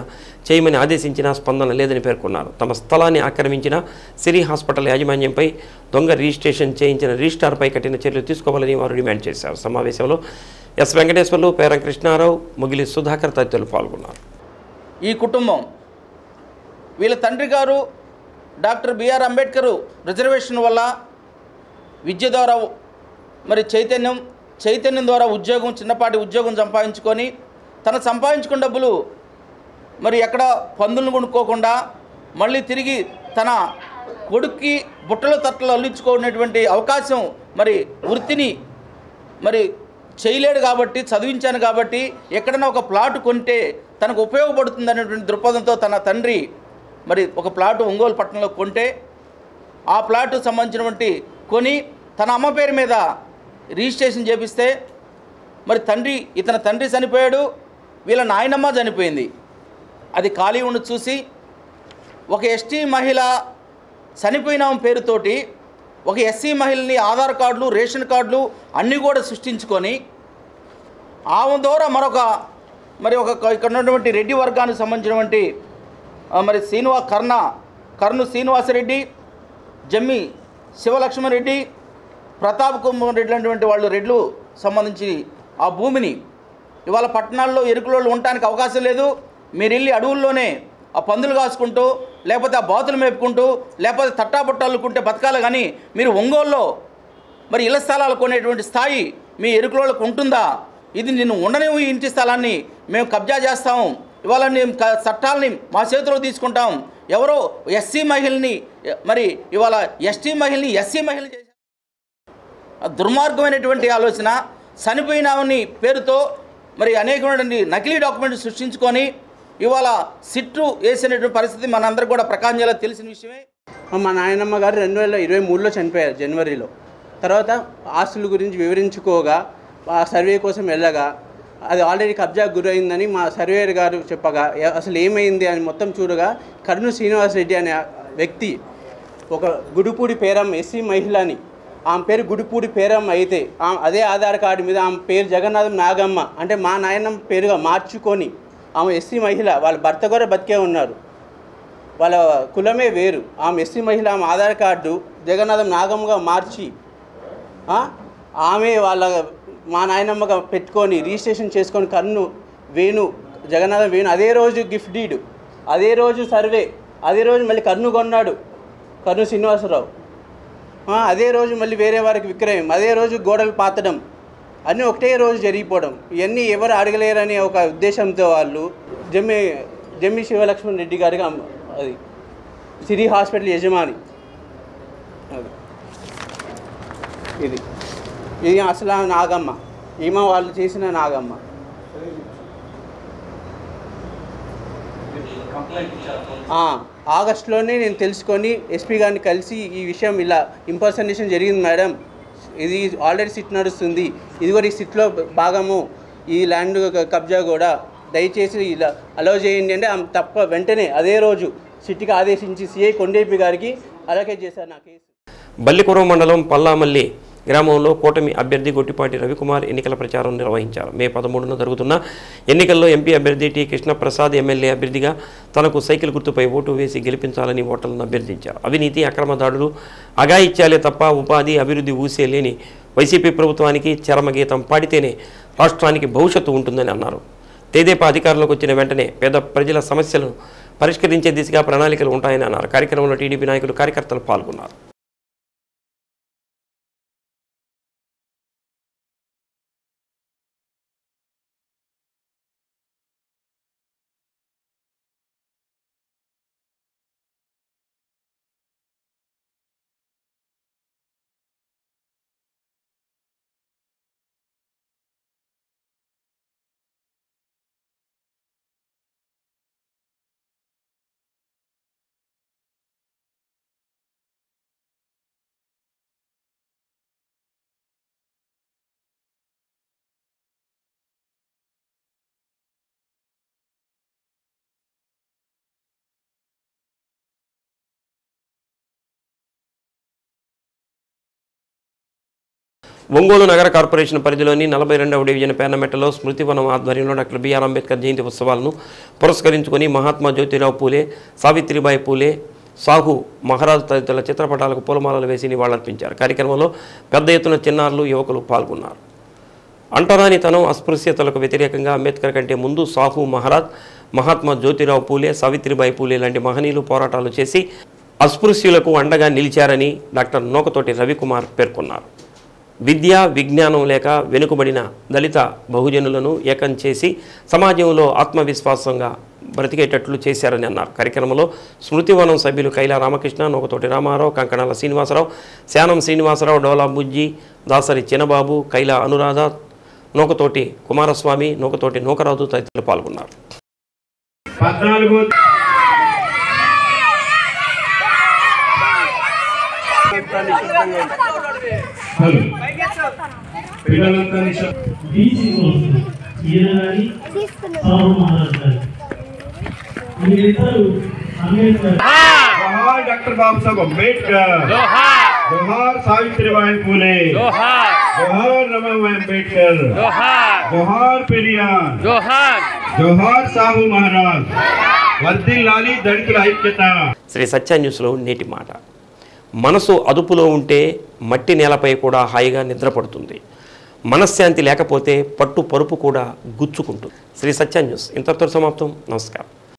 చేయమని ఆదేశించినా స్పందన లేదని పేర్కొన్నారు. తమ స్థలాన్ని ఆక్రమించిన సిరి హాస్పిటల్ యాజమాన్యంపై దొంగ రిజిస్ట్రేషన్ చేయించిన రిజిస్ట్రార్పై కఠిన చర్యలు తీసుకోవాలని వారు డిమాండ్ చేశారు. సమావేశంలో S వెంకటేశ్వర్లు, పేరం కృష్ణారావు, ముగిలి సుధాకర్ తదితరులు పాల్గొన్నారు. ఈ కుటుంబం వీళ్ళ తండ్రి గారు డాక్టర్ బిఆర్ అంబేద్కర్ రిజర్వేషన్ వల్ల విద్య ద్వారా మరి చైతన్యం ద్వారా ఉద్యోగం, చిన్నపాటి ఉద్యోగం సంపాదించుకొని తన సంపాదించుకున్న డబ్బులు మరి ఎక్కడ పందులను కొనుక్కోకుండా మళ్ళీ తిరిగి తన కొడుక్కి బుట్టలో తట్టలు అల్లించుకునేటువంటి అవకాశం మరి వృత్తిని మరి చేయలేడు కాబట్టి, చదివించాను కాబట్టి ఎక్కడైనా ఒక ప్లాట్ కొంటే తనకు ఉపయోగపడుతుంది అనేటువంటి దృక్పథంతో తన తండ్రి మరి ఒక ప్లాటు ఒంగోలు పట్టణంలో కొంటే ఆ ప్లాటు సంబంధించినటువంటి కొని తన అమ్మ పేరు మీద రిజిస్ట్రేషన్ చేపిస్తే మరి ఇతని తండ్రి చనిపోయాడు, వీళ్ళ నాయనమ్మ చనిపోయింది. అది ఖాళీ ఉండి చూసి ఒక ST మహిళ చనిపోయిన పేరుతోటి ఒక SC మహిళని ఆధార్ కార్డులు, రేషన్ కార్డులు అన్నీ కూడా సృష్టించుకొని ఆమె ద్వారా ఇక్కడ ఉన్నటువంటి రెడ్డి వర్గానికి సంబంధించినటువంటి మరి కర్ను శ్రీనివాసరెడ్డి, జమ్మి శివలక్ష్మణరెడ్డి, ప్రతాప్ కుమార్ రెడ్డి లాంటి వాళ్ళు రెడ్లు సంబంధించి ఆ భూమిని ఇవాళ పట్టణాల్లో ఎరుకులలో ఉండటానికి అవకాశం లేదు. మీరు వెళ్ళి అడవుల్లోనే ఆ పందులు కాసుకుంటూ, లేకపోతే ఆ బాతులు మేపుకుంటూ, లేకపోతే తట్టాపట్టాలుకుంటే బతకాలి. కానీ మీరు ఒంగోలులో మరి ఇళ్ల స్థలాలు కొనేటువంటి స్థాయి మీ ఎరుకులకు ఉంటుందా? ఇది నిన్ను ఉండనివ్వు, ఇంటి స్థలాన్ని మేము కబ్జా చేస్తాము, ఇవాళ మేము చట్టాలని మా చేతిలో తీసుకుంటాం. ఎవరో SC మహిళని మరి ఇవాళ ST మహిళని SC మహిళ చేశారు. దుర్మార్గమైనటువంటి ఆలోచన. చనిపోయినామని పేరుతో మరి అనేకమైనటువంటి నకిలీ డాక్యుమెంట్లు సృష్టించుకొని ఇవాళ సిట్టు వేసినటువంటి పరిస్థితి మనందరికీ కూడా ప్రకాశం జిల్లా తెలిసిన విషయమే. మా నాయనమ్మ గారు 2023లో చనిపోయారు జనవరిలో. తర్వాత ఆస్తుల గురించి వివరించుకోగా ఆ సర్వే కోసం వెళ్ళగా అది ఆల్రెడీ కబ్జాకు గురైందని మా సర్వేయర్ గారు చెప్పగా అసలు ఏమైంది అని మొత్తం చూడగా కర్నూలు శ్రీనివాసరెడ్డి అనే వ్యక్తి ఒక గుడిపూడి పేరమ్మ ఎస్సీ మహిళని, ఆమె పేరు గుడిపూడి పేరమ్మ అయితే అదే ఆధార్ కార్డు మీద ఆమె పేరు జగన్నాథం నాగమ్మ అంటే మా నాయనమ్మ పేరుగా మార్చుకొని ఆమె ఎస్సీ మహిళ, వాళ్ళ భర్త కూడా బతికే ఉన్నారు, వాళ్ళ కులమే వేరు. ఆమె ఎస్సీ మహిళ ఆమె ఆధార్ కార్డు జగన్నాథం నాగమ్మగా మార్చి ఆమె వాళ్ళ మా నాయనమ్మగా పెట్టుకొని రిజిస్ట్రేషన్ చేసుకొని కర్నూలు వేణు జగన్నాథం వేణు అదే రోజు గిఫ్ట్ డీడ్, అదే రోజు సర్వే, అదే రోజు మళ్ళీ కర్నూలు కొన్నాడు కర్నూలు శ్రీనివాసరావు, అదే రోజు మళ్ళీ వేరే వారికి విక్రయం, అదే రోజు గోడలు పాతడం, అన్నీ ఒకటే రోజు జరిగిపోవడం. ఇవన్నీ ఎవరు అడగలేరనే ఒక ఉద్దేశంతో వాళ్ళు జమ్మి శివలక్ష్మణ్ రెడ్డి గారికి అది సిరి హాస్పిటల్ యజమాని అది ఇది అసలు నాగమ్మ, ఈమె వాళ్ళు చేసిన నాగమ్మ. ఆగస్టులోనే నేను తెలుసుకొని ఎస్పీ గారిని కలిసి ఈ విషయం ఇలా ఇంపర్సనేషన్ జరిగింది మేడం, ఇది ఆల్రెడీ సిట్ నడుస్తుంది, ఇది కూడా ఈ సిట్లో భాగము, ఈ ల్యాండ్ కబ్జా కూడా దయచేసి ఇలా అలౌ చేయండి అంటే ఆమె తప్ప వెంటనే అదే రోజు సిట్కి ఆదేశించి సిఐ కొండేపి గారికి అలకేట్ చేశారు నా కేసు. బల్లికురం మండలం పల్లామల్లి గ్రామంలో కూటమి అభ్యర్థి గొట్టిపాటి రవికుమార్ ఎన్నికల ప్రచారం నిర్వహించారు. మే 13న జరుగుతున్న ఎన్నికల్లో ఎంపీ అభ్యర్థి టి కృష్ణప్రసాద్ ఎమ్మెల్యే అభ్యర్థిగా తనకు సైకిల్ గుర్తుపై ఓటు వేసి గెలిపించాలని ఓటర్లను అభ్యర్థించారు. అవినీతి అక్రమ దాడులు అఘాయిత్యాలే తప్ప ఉపాధి అభివృద్ధి ఊసే లేని వైసీపీ ప్రభుత్వానికి చరమగీతం పాడితేనే రాష్ట్రానికి భవిష్యత్తు ఉంటుందని అన్నారు. తెదేపా అధికారంలోకి వచ్చిన వెంటనే పేద ప్రజల సమస్యలను పరిష్కరించే దిశగా ప్రణాళికలు ఉంటాయని అన్నారు. కార్యక్రమంలో టీడీపీ నాయకులు కార్యకర్తలు పాల్గొన్నారు. ఒంగోలు నగర కార్పొరేషన్ పరిధిలోని 42వ డివిజన్ పేర్నమెట్టలో స్మృతివనం ఆధ్వర్యంలో డాక్టర్ బిఆర్ అంబేద్కర్ జయంతి ఉత్సవాలను పురస్కరించుకొని మహాత్మా జ్యోతిరావు పూలే, సావిత్రిబాయి పూలే, సాహు మహారాజ్ తదితరుల చిత్రపటాలకు పూలమాలలు వేసి నివాళులర్పించారు. కార్యక్రమంలో పెద్ద ఎత్తున చిన్నారులు, యువకులు పాల్గొన్నారు. అంటరానితనం, అస్పృశ్యతలకు వ్యతిరేకంగా అంబేద్కర్ కంటే ముందు సాహు మహారాజ్, మహాత్మా జ్యోతిరావు పూలే, సావిత్రిబాయి పూలే లాంటి మహనీయులు పోరాటాలు చేసి అస్పృశ్యులకు అండగా నిలిచారని డాక్టర్ నోకతోటి రవికుమార్ పేర్కొన్నారు. విద్య, విజ్ఞానం లేక వెనుకబడిన దళిత బహుజనులను ఏకం చేసి సమాజంలో ఆత్మవిశ్వాసంగా బ్రతికేటట్లు చేశారని అన్నారు. కార్యక్రమంలో స్మృతివనం సభ్యులు కైలా రామకృష్ణ, నోకతోటి రామారావు, కంకణాల శ్రీనివాసరావు, శానం శ్రీనివాసరావు, డోలా బుజ్జి, దాసరి చిన్నబాబు, కైలా అనురాధ, నోకతోటి కుమారస్వామి, నోకతోటి నోకరాజు తదితరులు పాల్గొన్నారు. जोहार डॉक्टर बाबा साहब अम्बेडकर, जोहार सावित्रीबाई फुले, जोहार रमाबाई अम्बेडकर, जोहार पेरियार, जोहार साहू महाराज, వర్ధిల్లాలి దళితుల ఐక్యత. శ్రీ సత్య న్యూస్లో నేటి మాట. మనసు అదుపులో ఉంటే మట్టి నేలపై కూడా హాయిగా నిద్రపడుతుంది. మనశ్శాంతి లేకపోతే పట్టు పరుపు కూడా గుచ్చుకుంటుంది. శ్రీ సత్య న్యూస్ ఇంతటితో సమాప్తం. నమస్కారం.